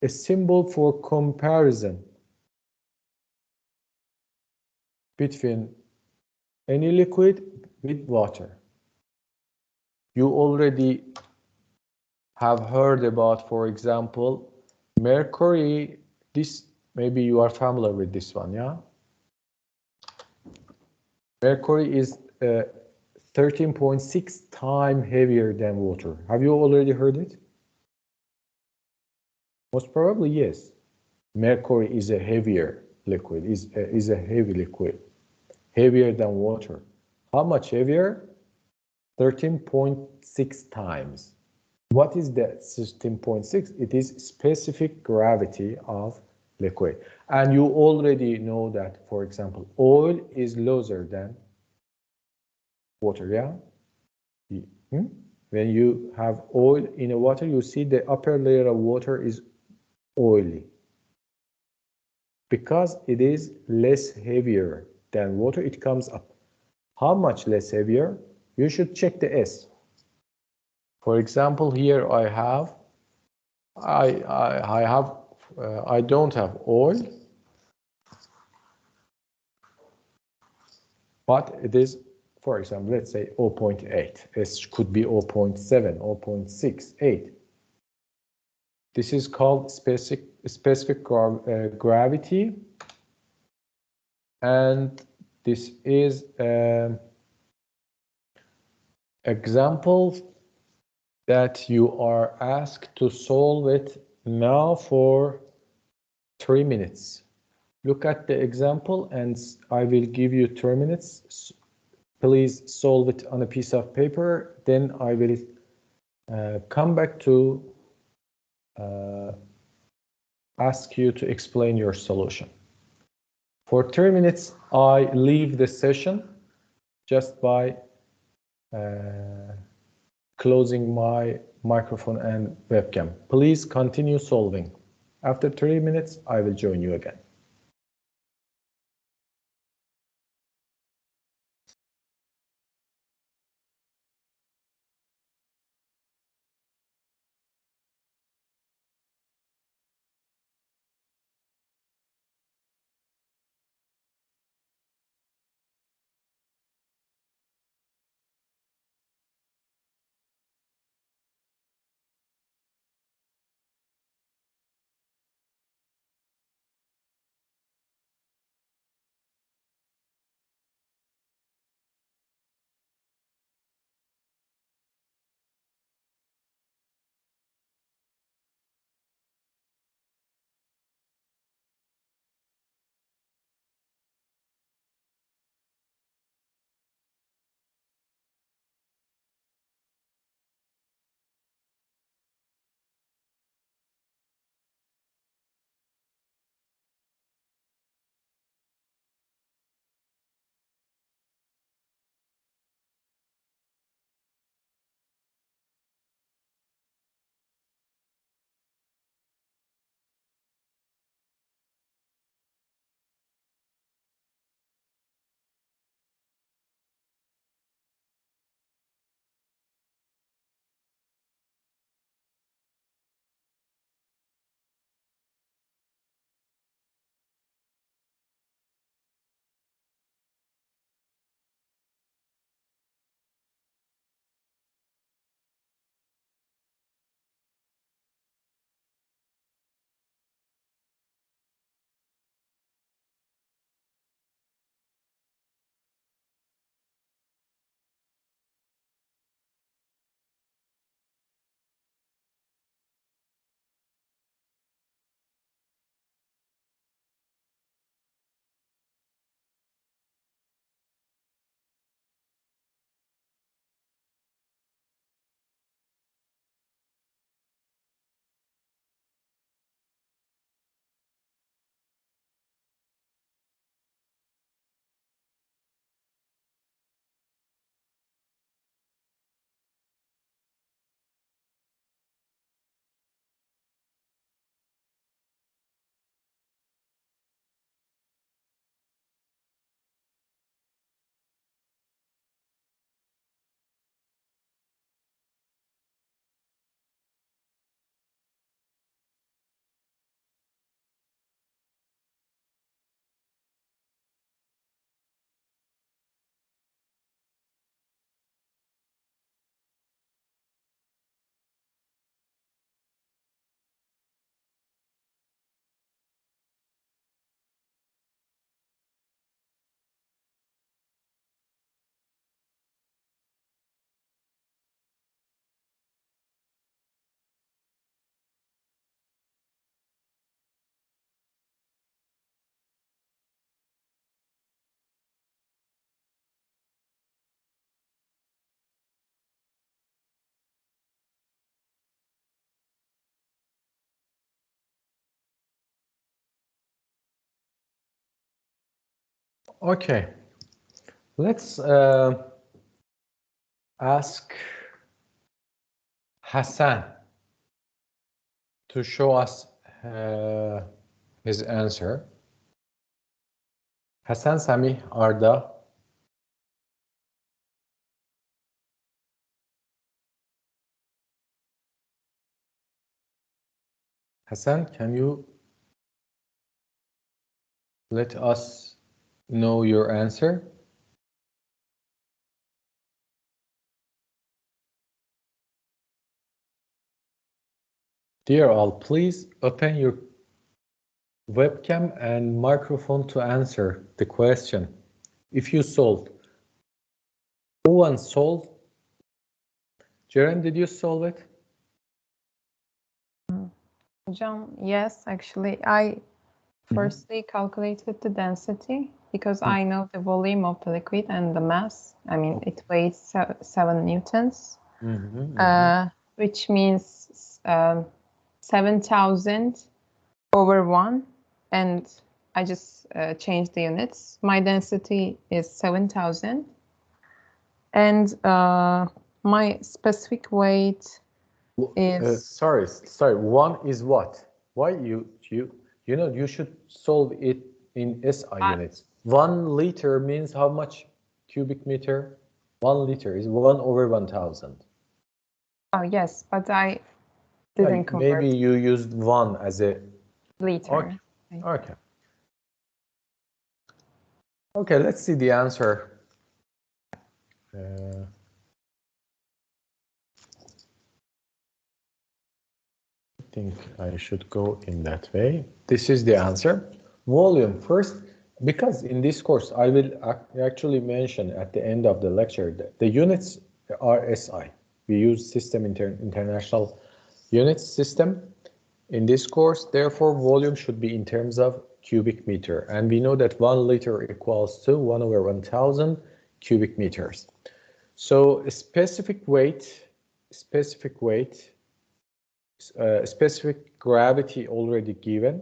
a symbol for comparison between any liquid with water. You already have heard about, for example, mercury. This, maybe you are familiar with this one, yeah? Mercury is 13.6 times heavier than water. Have you already heard it? Most probably, yes. Mercury is a heavier liquid, is a heavy liquid, heavier than water. How much heavier? 13.6 times. What is that 13.6? It is specific gravity of liquid. And you already know that, for example, oil is looser than water, yeah? When you have oil in a water, you see the upper layer of water is oily. Because it is less heavier than water, it comes up. How much less heavier? You should check the S. For example, here I don't have oil, but it is, for example, let's say 0.8. S could be 0.7, 0.68. This is called specific gravity, and this is example that you are asked to solve it now for 3 minutes. Look at the example and I will give you 3 minutes. Please solve it on a piece of paper. Then I will come back to ask you to explain your solution. For 3 minutes, I leave the session just by closing my microphone and webcam. Please continue solving. After 3 minutes, I will join you again. Okay, let's ask Hassan to show us his answer. Hassan, Sami, Arda. Hassan, can you let us know your answer? Dear all, please open your webcam and microphone to answer the question. If you solved, who one solved? Jaren, did you solve it? John, yes, actually, I firstly calculated the density because I know the volume of the liquid and the mass. I mean, it weighs 7 newtons, which means 7,000 over 1. And I just changed the units. My density is 7,000. And my specific weight is... sorry, one is what? Why you know, you should solve it in SI units. 1 liter means how much cubic meter? 1 liter is 1 over 1,000. Oh, yes, but I didn't convert. Maybe you used 1 as a liter. Okay. Okay, let's see the answer. I think I should go in that way. This is the answer. Volume first, because in this course I will actually mention at the end of the lecture that the units are SI. We use System International Units system in this course. Therefore, volume should be in terms of cubic meter. And we know that 1 liter equals to 1 over 1,000 cubic meters. So a specific gravity already given,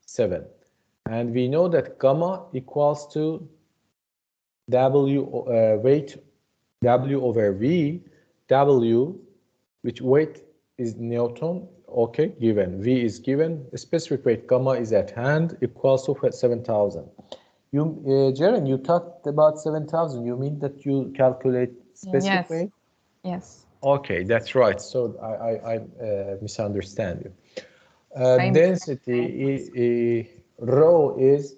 7. And we know that gamma equals to weight W over V, W, which weight is Newton, okay, given. V is given, a specific weight gamma is at hand, equals to 7,000. Jaren, you talked about 7,000. You mean that you calculate specific weight? Yes. Okay, that's right. So I misunderstand you. Density is rho is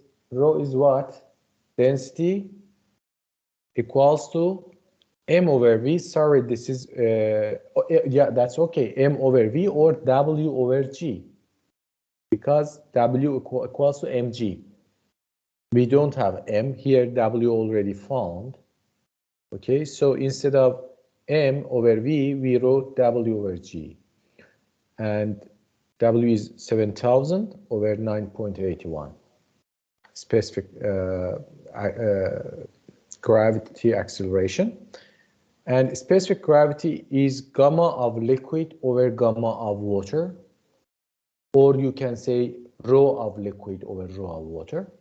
what? Density equals to m over v. Sorry, this is yeah, that's okay. M over v or W over G, because W equals to mg. We don't have m here. W already found. Okay, so instead of m over v, we wrote W over G, and W is 7,000 over 9.81. Specific gravity acceleration. And specific gravity is gamma of liquid over gamma of water. Or you can say rho of liquid over rho of water,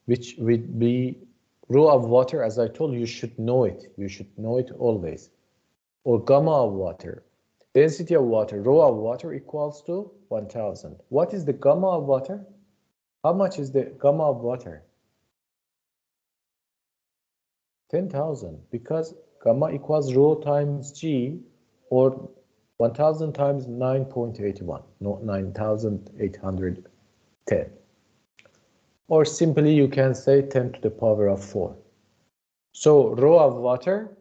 which would be rho of water. As I told you, you should know it. You should know it always. Or gamma of water. Density of water, rho of water equals to 1,000. What is the gamma of water? How much is the gamma of water? 10,000, because gamma equals rho times G, or 1,000 times 9.81, no, 9,810. Or simply you can say 10 to the power of 4. So rho of water,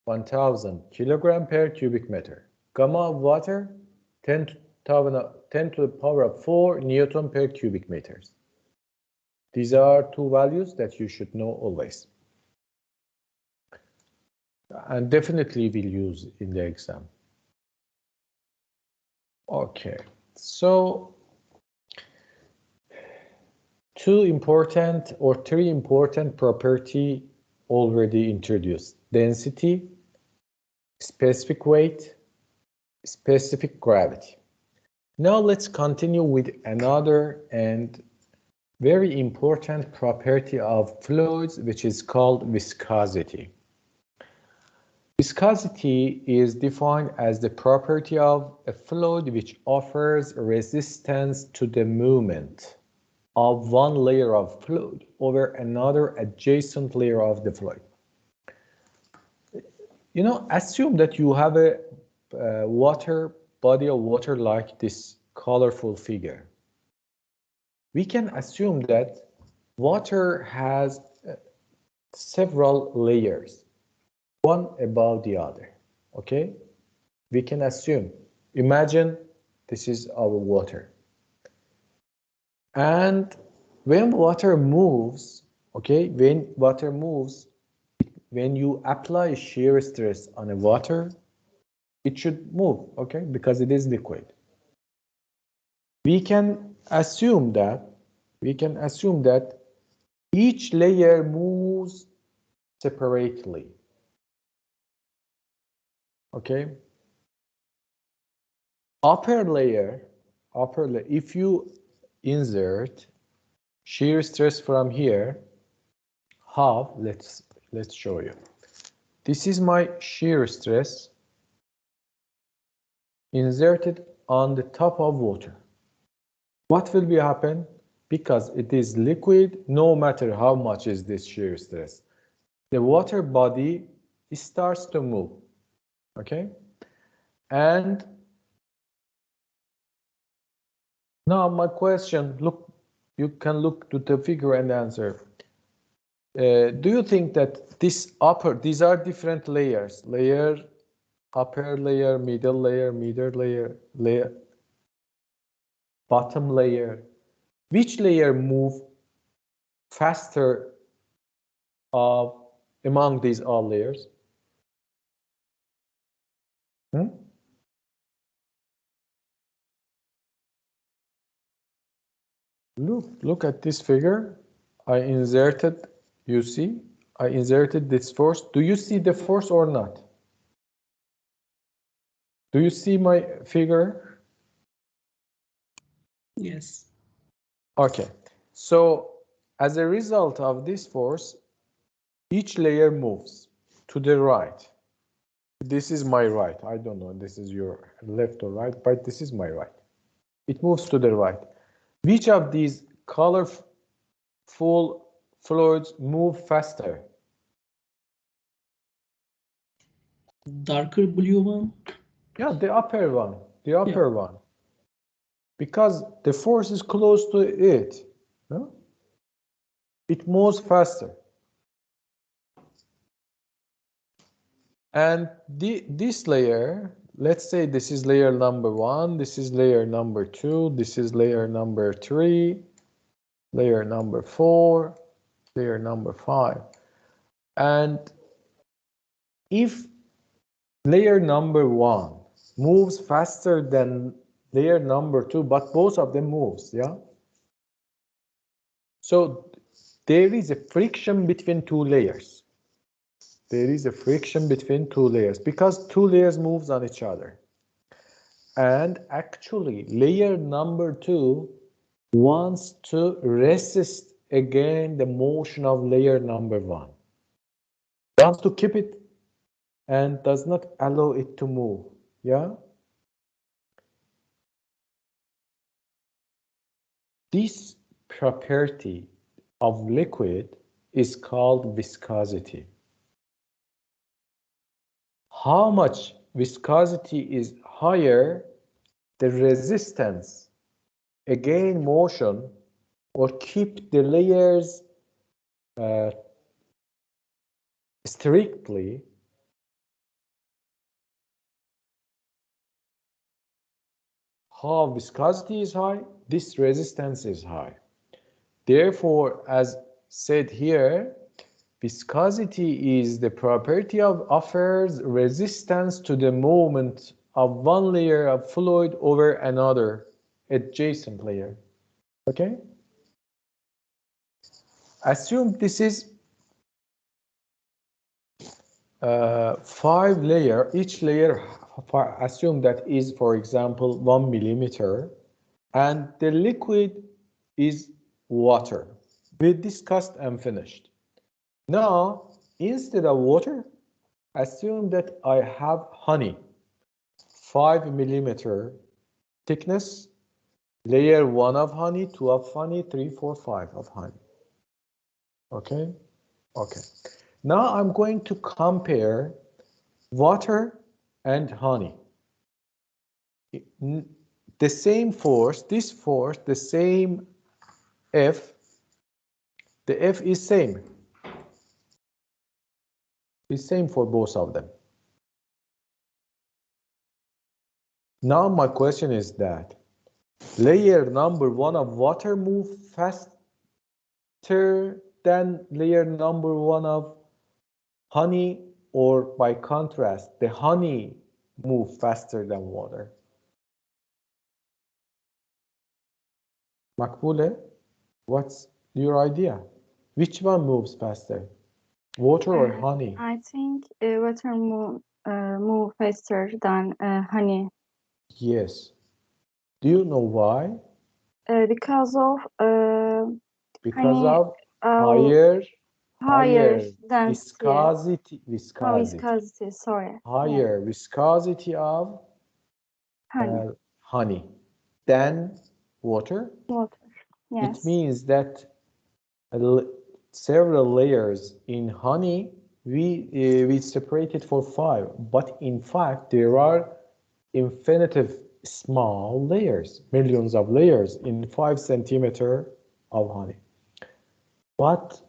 1,000 kilogram per cubic meter. Gamma of water, 10 to the power of 4 Newton per cubic meters. These are two values that you should know always. And definitely will use in the exam. Okay, so three important property already introduced: density, specific weight, specific gravity. Now let's continue with another and very important property of fluids, which is called viscosity. Viscosity is defined as the property of a fluid which offers resistance to the movement of one layer of fluid over another adjacent layer of the fluid. You know, assume that you have a body of water like this colorful figure. We can assume that water has several layers, one above the other, okay? We can assume, imagine this is our water. And when water moves, okay, when you apply shear stress on a water, it should move, okay, because it is liquid. We can assume that each layer moves separately, okay? Upper layer, if you insert shear stress from here, how? Let's show you. This is my shear stress inserted on the top of water. What will be happen? Because it is liquid, no matter how much is this shear stress, the water body starts to move, okay? And now my question, look, you can look to the figure and answer. Do you think that these are different layers, upper layer, middle layer, bottom layer, which layer move faster among these all layers? Look at this figure. I inserted, you see, I inserted this force. Do you see the force or not? Do you see my figure? Yes. Okay. So as a result of this force, each layer moves to the right. This is my right. I don't know, this is your left or right, but this is my right. It moves to the right. Which of these colorful fluids move faster? Darker blue one? Yeah, the upper one. Because the force is close to it. No? It moves faster. And this layer, let's say this is layer number 1, this is layer number 2, this is layer number 3, layer number 4, layer number 5. And if layer number 1 moves faster than layer number 2, but both of them moves, yeah? So there is a friction between two layers. There is a friction between two layers because two layers moves on each other. And actually, layer number 2 wants to resist again the motion of layer number 1. Wants to keep it and does not allow it to move. Yeah? This property of liquid is called viscosity. How much viscosity is higher, the resistance again motion or keep the layers strictly, how viscosity is high, this resistance is high. Therefore, as said here, viscosity is the property of offers resistance to the movement of one layer of fluid over another adjacent layer. Okay? Assume this is 5 layer, each layer assume that is, for example, 1 millimeter, and the liquid is water. We discussed and finished. Now, instead of water, assume that I have honey, 5 millimeter thickness, layer 1 of honey, 2 of honey, 3, 4, 5 of honey. Okay? Okay. Now I'm going to compare water and honey. The same force, this force, the same F, the F is same. It's same for both of them. Now my question is that layer number 1 of water move faster than layer number 1 of honey, or by contrast, the honey move faster than water? Makbule, what's your idea? Which one moves faster? Water or honey? I think water move faster than honey Yes. Do you know why? because of Because honey of higher density. viscosity. Sorry. Higher viscosity of Honey. honey than water. Water. Yes. It means that several layers in honey we separated for 5, but in fact there are infinitive small layers, millions of layers in 5 centimeter of honey. But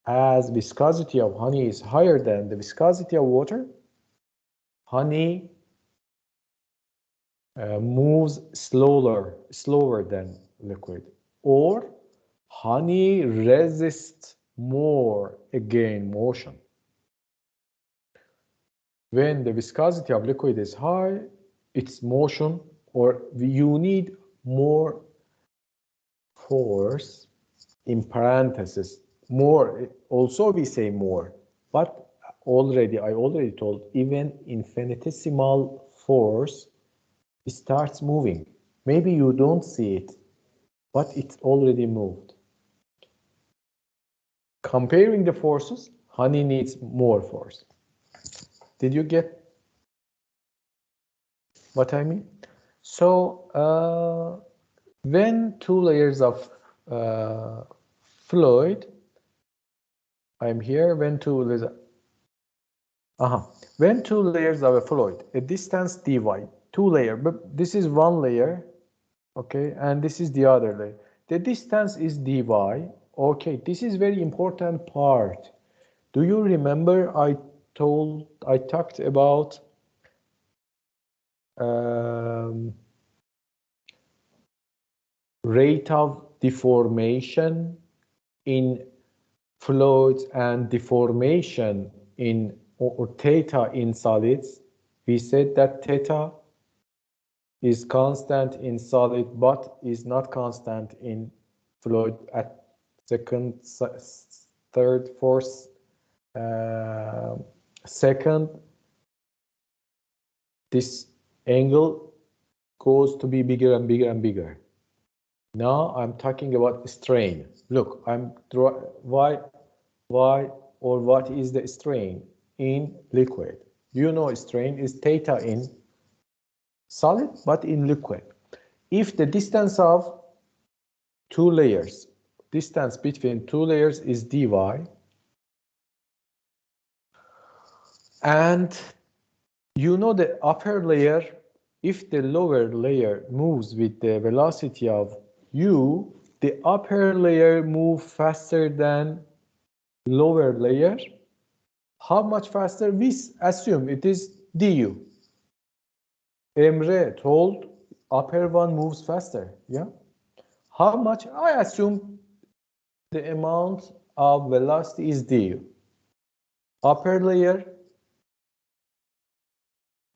as viscosity of honey is higher than the viscosity of water, honey moves slower than liquid, or honey resists more against motion. When the viscosity of liquid is high, its motion, or you need more force, in parentheses, more, also we say more, but I already told, even infinitesimal force starts moving. Maybe you don't see it, but it's already moved. Comparing the forces, honey needs more force. Did you get what I mean? So when 2 layers of fluid, I'm here, when 2 layers, when 2 layers of a fluid, a distance dy, 2 layer, but this is 1 layer, okay, and this is the other layer. The distance is dy. Okay, this is very important part. Do you remember I talked about rate of deformation in fluids and deformation in or theta in solids? We said that theta is constant in solid but is not constant in fluid at second, third, fourth second. This angle goes to be bigger and bigger and bigger. Now I'm talking about strain. Look, why or what is the strain in liquid? You know strain is theta in solid, but in liquid. If the distance of 2 layers, distance between 2 layers is dy, and you know the upper layer, if the lower layer moves with the velocity of u, the upper layer moves faster than lower layer. How much faster? We assume it is du. Emre told upper one moves faster. Yeah. How much? I assume the amount of velocity is du. Upper layer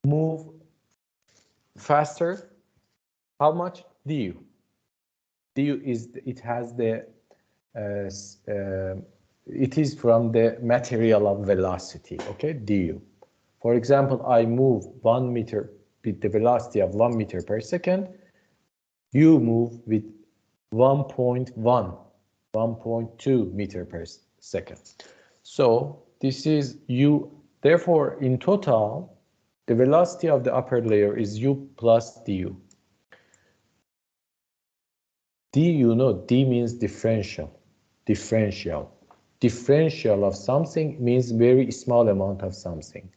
move faster. How much? Du. Du is, it has the it is from the material of velocity. Okay, du. For example, I move 1 meter with the velocity of 1 meter per second. You move with 1.2 meter per second. So this is u. Therefore, in total, the velocity of the upper layer is u plus du. Du, no, d means differential. Differential. Differential of something means very small amount of something.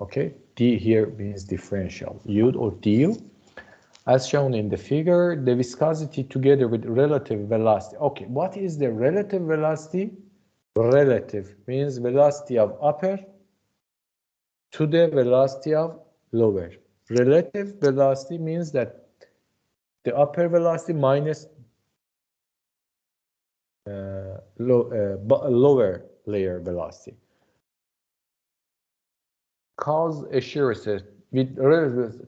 Okay, d here means differential. U or du. As shown in the figure, the viscosity together with relative velocity. Okay, what is the relative velocity? Relative means velocity of upper to the velocity of lower. Relative velocity means that the upper velocity minus lower layer velocity cause a shear stress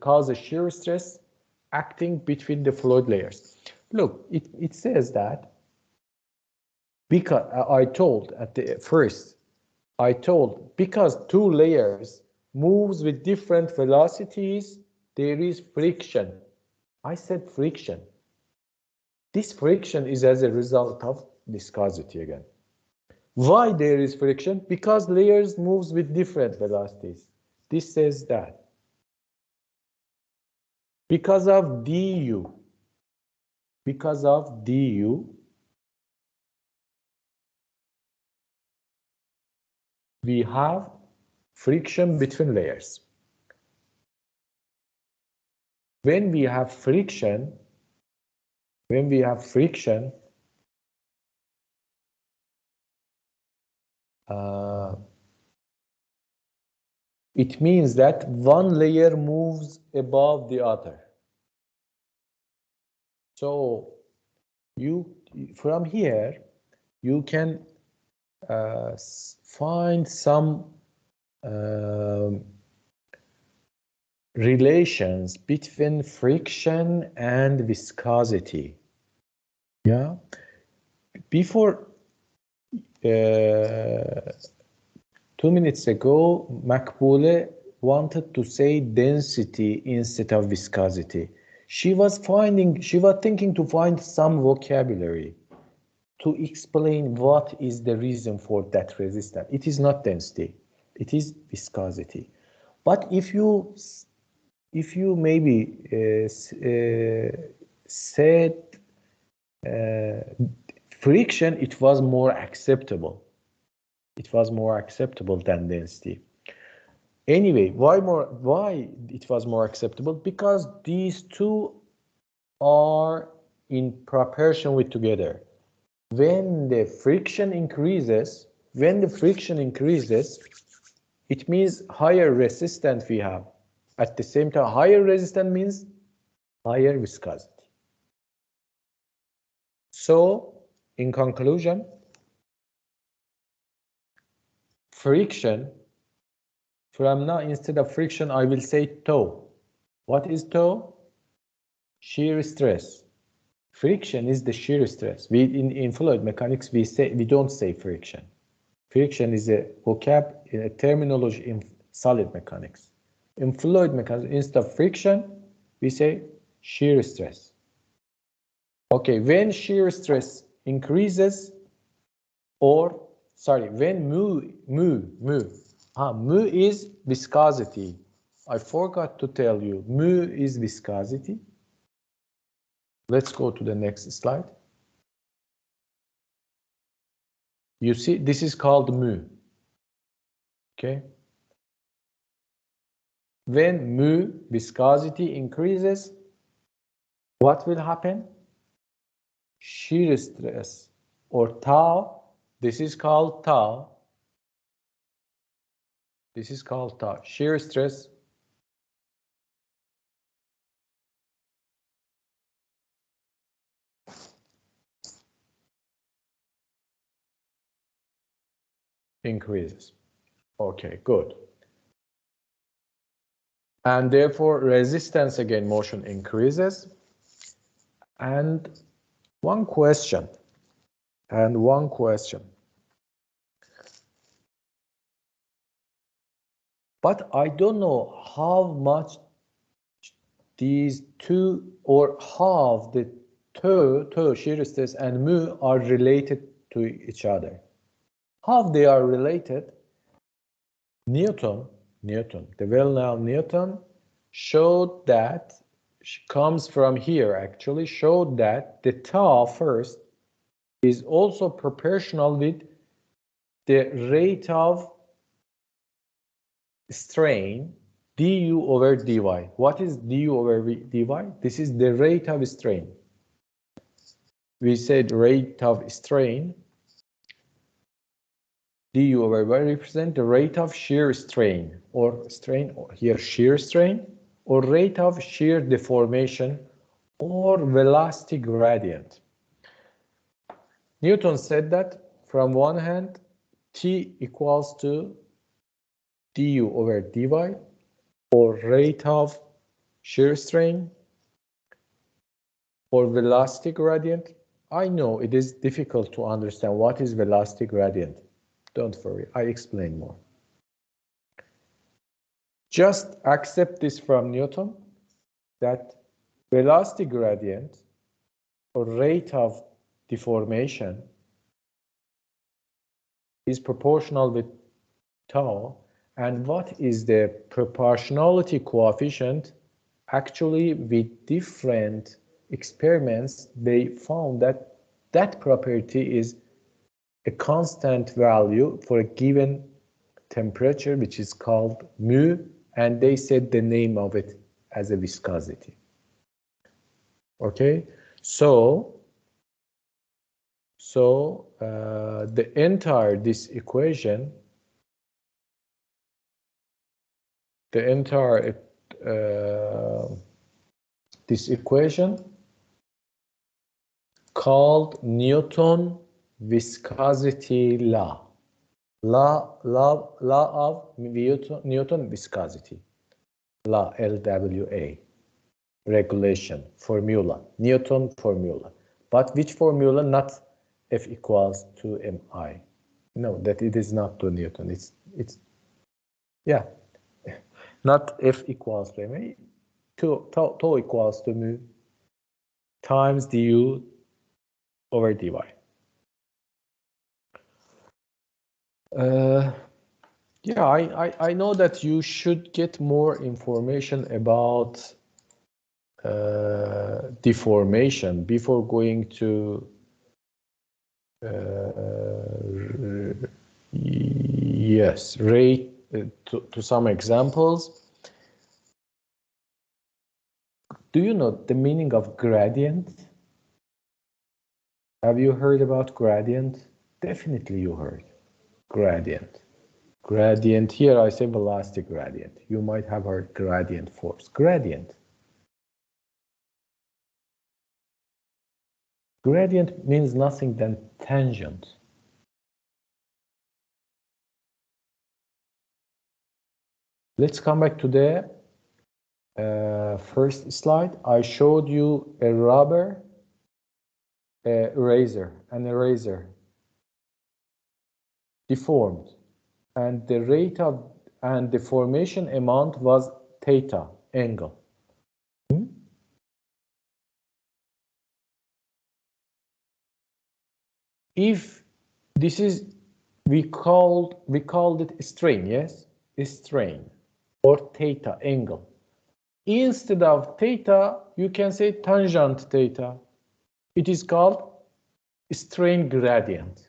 cause a shear stress acting between the fluid layers. Look, it says that because I told at the first, because two layers moves with different velocities, there is friction. I said friction. This friction is as a result of viscosity again. Why there is friction? Because layers moves with different velocities. This says that. Because of du. Because of du, we have friction between layers. When we have friction, it means that one layer moves above the other. So from here, you can find some relations between friction and viscosity. Yeah. Before 2 minutes ago, Makbule wanted to say density instead of viscosity. She was thinking to find some vocabulary to explain what is the reason for that resistance. It is not density, it is viscosity. But if you maybe said friction, it was more acceptable. It was more acceptable than density. Anyway, why it was more acceptable? Because these two are in proportion with together. When the friction increases, it means higher resistance we have. At the same time, higher resistance means higher viscosity. So, in conclusion, friction, from now instead of friction, I will say tow. What is tow? Shear stress. Friction is the shear stress. In fluid mechanics, we don't say friction. Friction is a terminology in solid mechanics. In fluid mechanics, instead of friction, we say shear stress. Okay, when shear stress increases, when mu is viscosity. I forgot to tell you, mu is viscosity. Let's go to the next slide. You see, this is called mu. Okay. When mu, viscosity, increases, what will happen? Shear stress, or tau. This is called tau. This is called tau. Shear stress increases. Okay, good. And therefore, resistance against motion increases. And one question. But I don't know how much these two, or half the tau shear stress and mu are related to each other. How they are related? Newton, the well-known Newton, showed that, comes from here actually, showed that the tau first is also proportional with the rate of strain du over dy. What is du over dy? This is the rate of strain. We said rate of strain, du over dy represent the rate of shear strain, or strain, or here shear strain, or rate of shear deformation, or velocity gradient. Newton said that from one hand, T equals to du over dy, or rate of shear strain, or velocity gradient. I know it is difficult to understand what is velocity gradient. Don't worry, I explain more. Just accept this from Newton, that velocity gradient or rate of deformation is proportional with tau. And what is the proportionality coefficient? Actually, with different experiments, they found that that property is a constant value for a given temperature, which is called mu, and they said the name of it as a viscosity. Okay, so the entire this equation, this equation called Newton viscosity law of Newton viscosity, law, LWA, regulation, formula, Newton formula. But which formula? Not F equals to mi. No, that it is not to Newton. It's yeah, not F equals to mi. Tau equals to mu times du over dy. Yeah, I know that you should get more information about deformation before going to yes, rate to some examples. Do you know the meaning of gradient? Have you heard about gradient? Definitely you heard. Gradient. Gradient, here I say velocity gradient. You might have heard gradient force. Gradient. Gradient means nothing than tangent. Let's come back to the first slide. I showed you a rubber eraser, an eraser deformed, and the rate of and deformation amount was theta angle. If this is, we called it strain, yes, strain or theta angle. Instead of theta, you can say tangent theta. It is called strain gradient.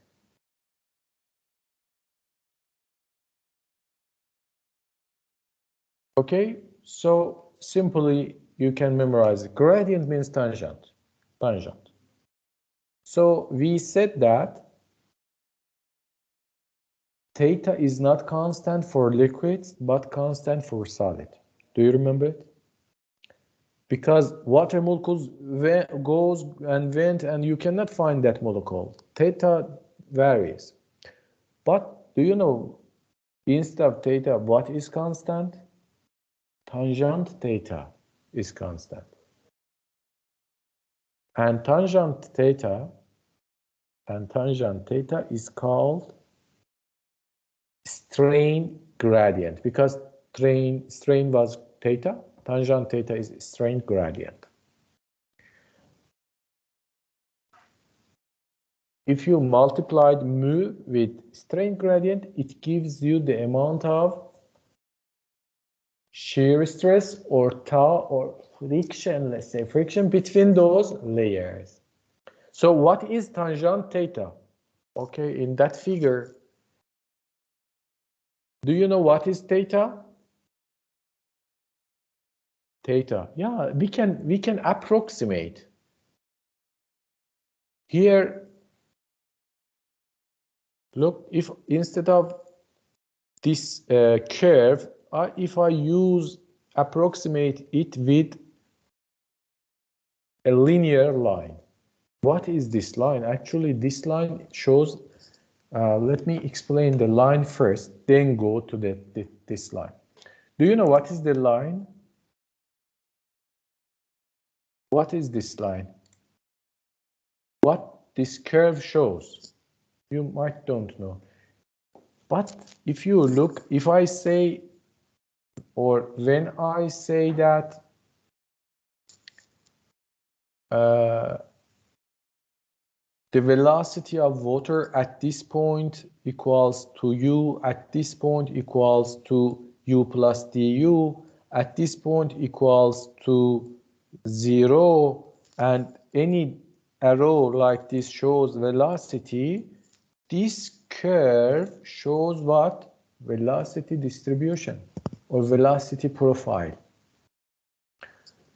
Okay, so simply you can memorize it. Gradient means tangent. So we said that theta is not constant for liquids, but constant for solid. Do you remember it? Because water molecules goes and went, and you cannot find that molecule. Theta varies. But do you know, instead of theta, what is constant? Tangent theta is constant. And tangent theta is called strain gradient, because strain was theta, tangent theta is strain gradient. if you multiplied mu with strain gradient, it gives you the amount of shear stress or tau or friction, let's say friction between those layers. So what is tangent theta? Okay, in that figure, do you know what is theta? Theta, yeah, we can approximate. Here, look, if instead of this curve, if I approximate it with a linear line. What is this line? Actually, this line shows, let me explain the line first, then go to this line. Do you know what is the line? What is this line? What this curve shows? You might don't know. But if you look, if I say, or when I say that the velocity of water at this point equals to u, at this point equals to u plus du, at this point equals to 0, and any arrow like this shows velocity. This curve shows what? Velocity distribution or velocity profile.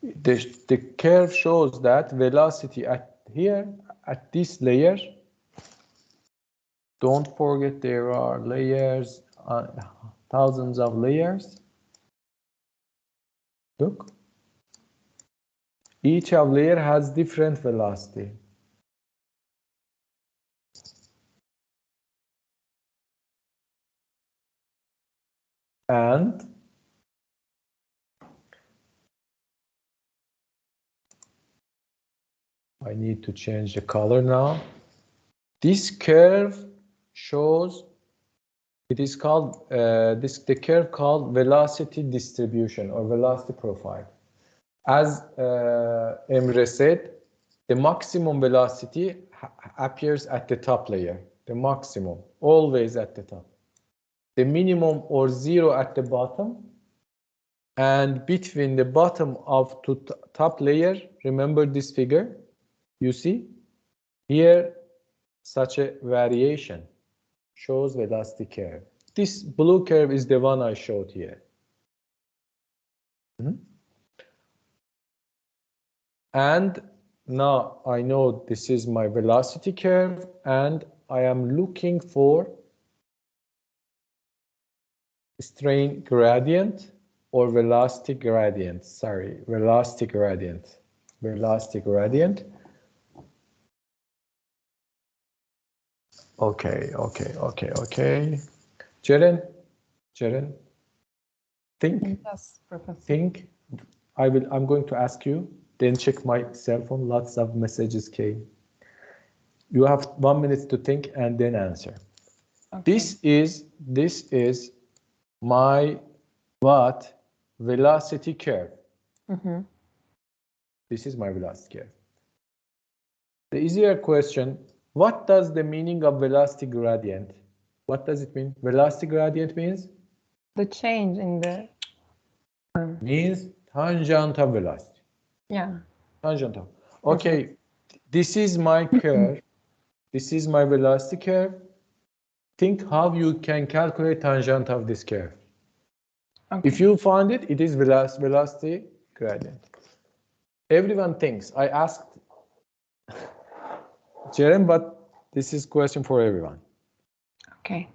The curve shows that velocity at here, at this layer, don't forget there are layers, thousands of layers. Look, each of layer has different velocity. And I need to change the color now. This curve shows, it is called, the curve called velocity distribution or velocity profile. As Emre said, the maximum velocity appears at the top layer, the maximum, always at the top. The minimum or 0 at the bottom, and between the bottom of the top layer, remember this figure, you see here such a variation shows velocity curve. This blue curve is the one I showed here. And now I know this is my velocity curve, and I am looking for strain gradient or velocity gradient. Sorry, velocity gradient. Velocity gradient. Okay. Ceren, think. Yes, Professor. Think. I'm going to ask you, then check my cell phone. Lots of messages came. You have 1 minute to think and then answer. Okay. This is my what? Velocity curve. This is my velocity curve. The easier question, what does the meaning of velocity gradient? What does it mean? Velocity gradient means? The change in the... Means tangent of velocity. Yeah. Tangent of. Okay, this is my curve. This is my velocity curve. Think how you can calculate tangent of this curve. Okay. If you find it, it is velocity gradient. Everyone thinks. I asked Ceren, but this is question for everyone. Okay.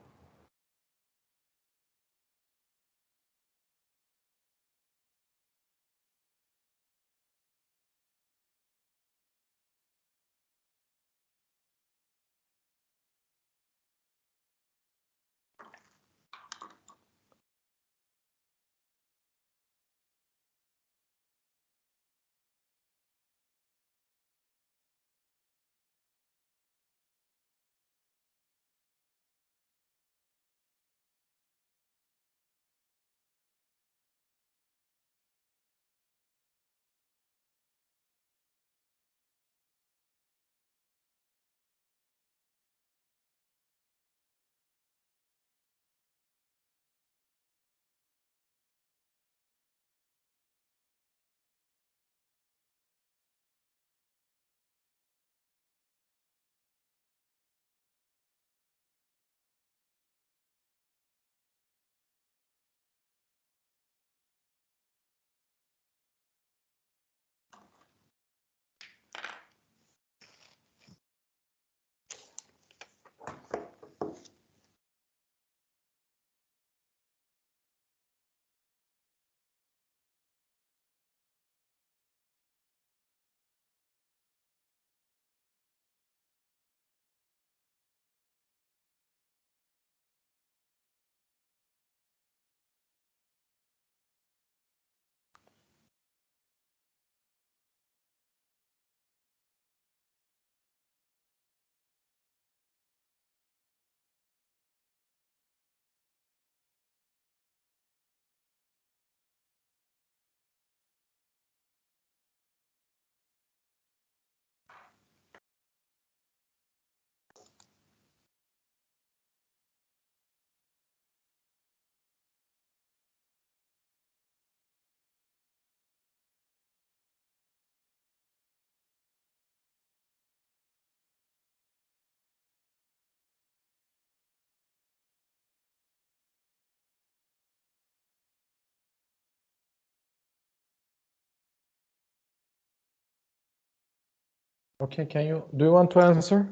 Okay, do you want to answer?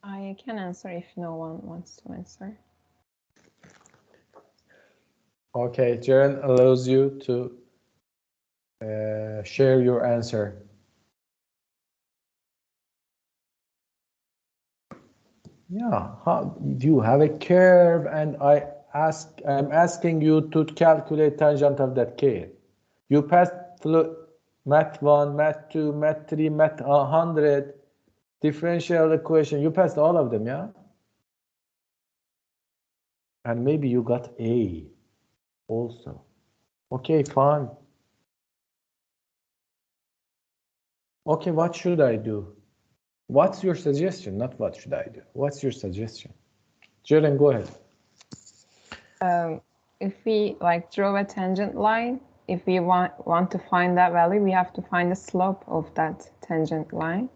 I can answer if no one wants to answer. Okay, Jaren allows you to share your answer. Yeah, you have a curve and I'm asking you to calculate tangent of that curve. You passed math 1, math 2, math 3, math 100, differential equation. You passed all of them, yeah? And maybe you got A also. Okay, fine. Okay, what should I do? What's your suggestion? Not what should I do. What's your suggestion? Jaren, go ahead. If we like draw a tangent line, if we want to find that value, we have to find the slope of that tangent line.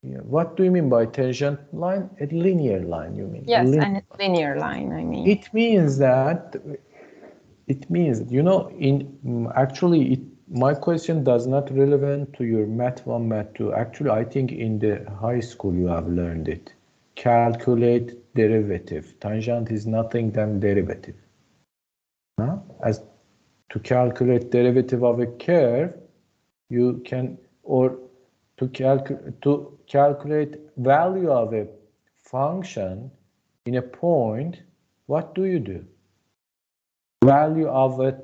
Yeah. What do you mean by tangent line? A linear line, you mean? Yes, and a linear line, I mean. It means that, you know, my question does not relevant to your math 1, math 2. Actually, I think in the high school you have learned it. Calculate derivative. Tangent is nothing than derivative. Huh? As to calculate derivative of a curve, you can, or to calculate value of a function in a point, what do you do? Value of a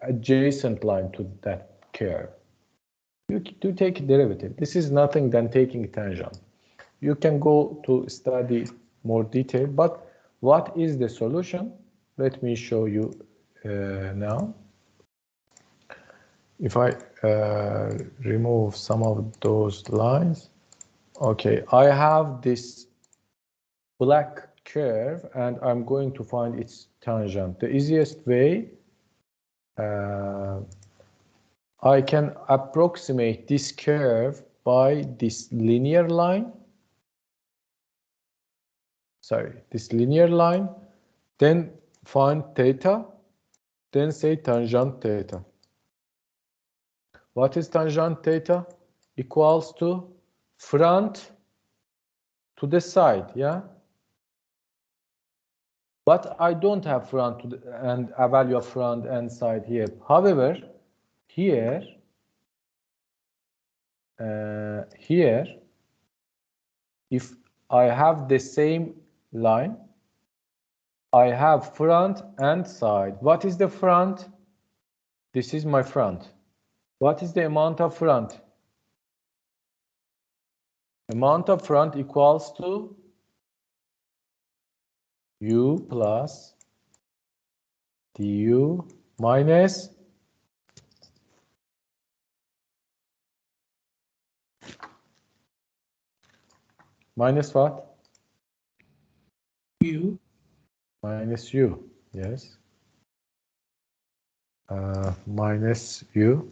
adjacent line to that curve. You do take a derivative. This is nothing than taking tangent. You can go to study more detail, but what is the solution? Let me show you now. If I remove some of those lines, okay, I have this black curve and I'm going to find its tangent. The easiest way, I can approximate this curve by this linear line. Sorry, this linear line, then find theta, then say tangent theta. What is tangent theta? Equals to front to the side, yeah? But I don't have front and a value of front and side here. However, here, if I have the same line, I have front and side. What is the front? This is my front. What is the amount of front? Amount of front equals to u plus du minus what? U. Minus u, yes. Minus u.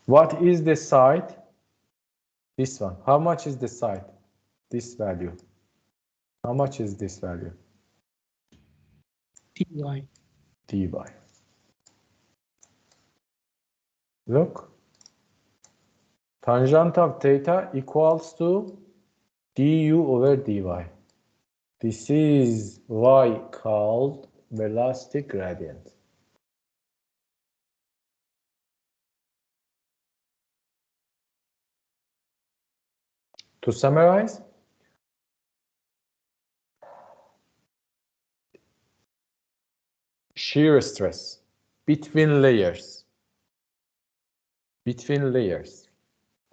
What is the side? This one. How much is the side? This value. How much is this value? Dy. Dy. Look. Tangent of theta equals to du over dy. This is why called velocity gradient. To summarize, shear stress between layers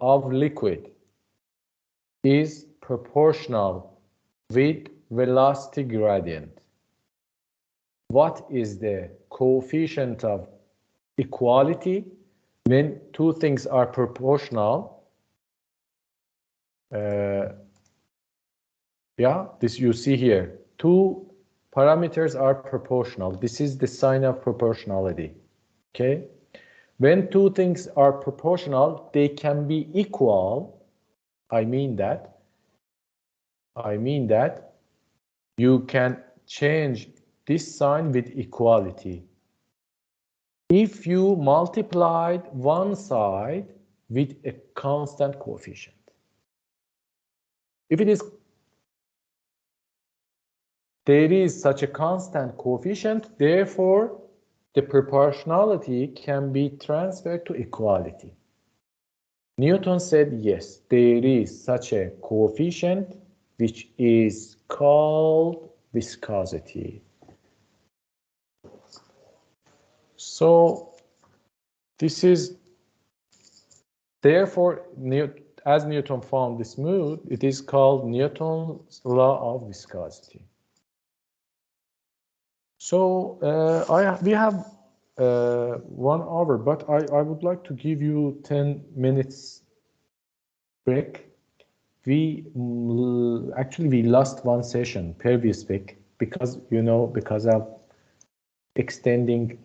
of liquid is proportional with velocity gradient. What is the coefficient of equality when two things are proportional? Yeah, this you see here. Two parameters are proportional. This is the sign of proportionality. Okay. When two things are proportional, they can be equal. I mean that you can change this sign with equality. if you multiplied one side with a constant coefficient. If it is, there is such a constant coefficient, therefore the proportionality can be transferred to equality. Newton said, yes, there is such a coefficient which is called viscosity. So this is, therefore, as Newton found this mood, it is called Newton's law of viscosity. So we have 1 hour, but I would like to give you 10 minutes break. We actually we lost one session previous week because, you know, because of extending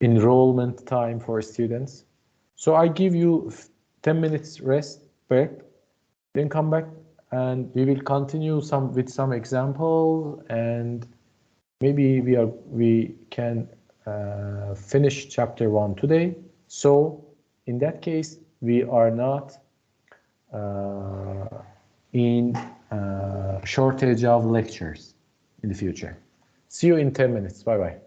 enrollment time for students. So I give you 10 minutes rest break, then come back and we will continue with some examples, and maybe we can finish chapter 1 today. So in that case, we are not in shortage of lectures in the future. See you in 10 minutes. Bye-bye.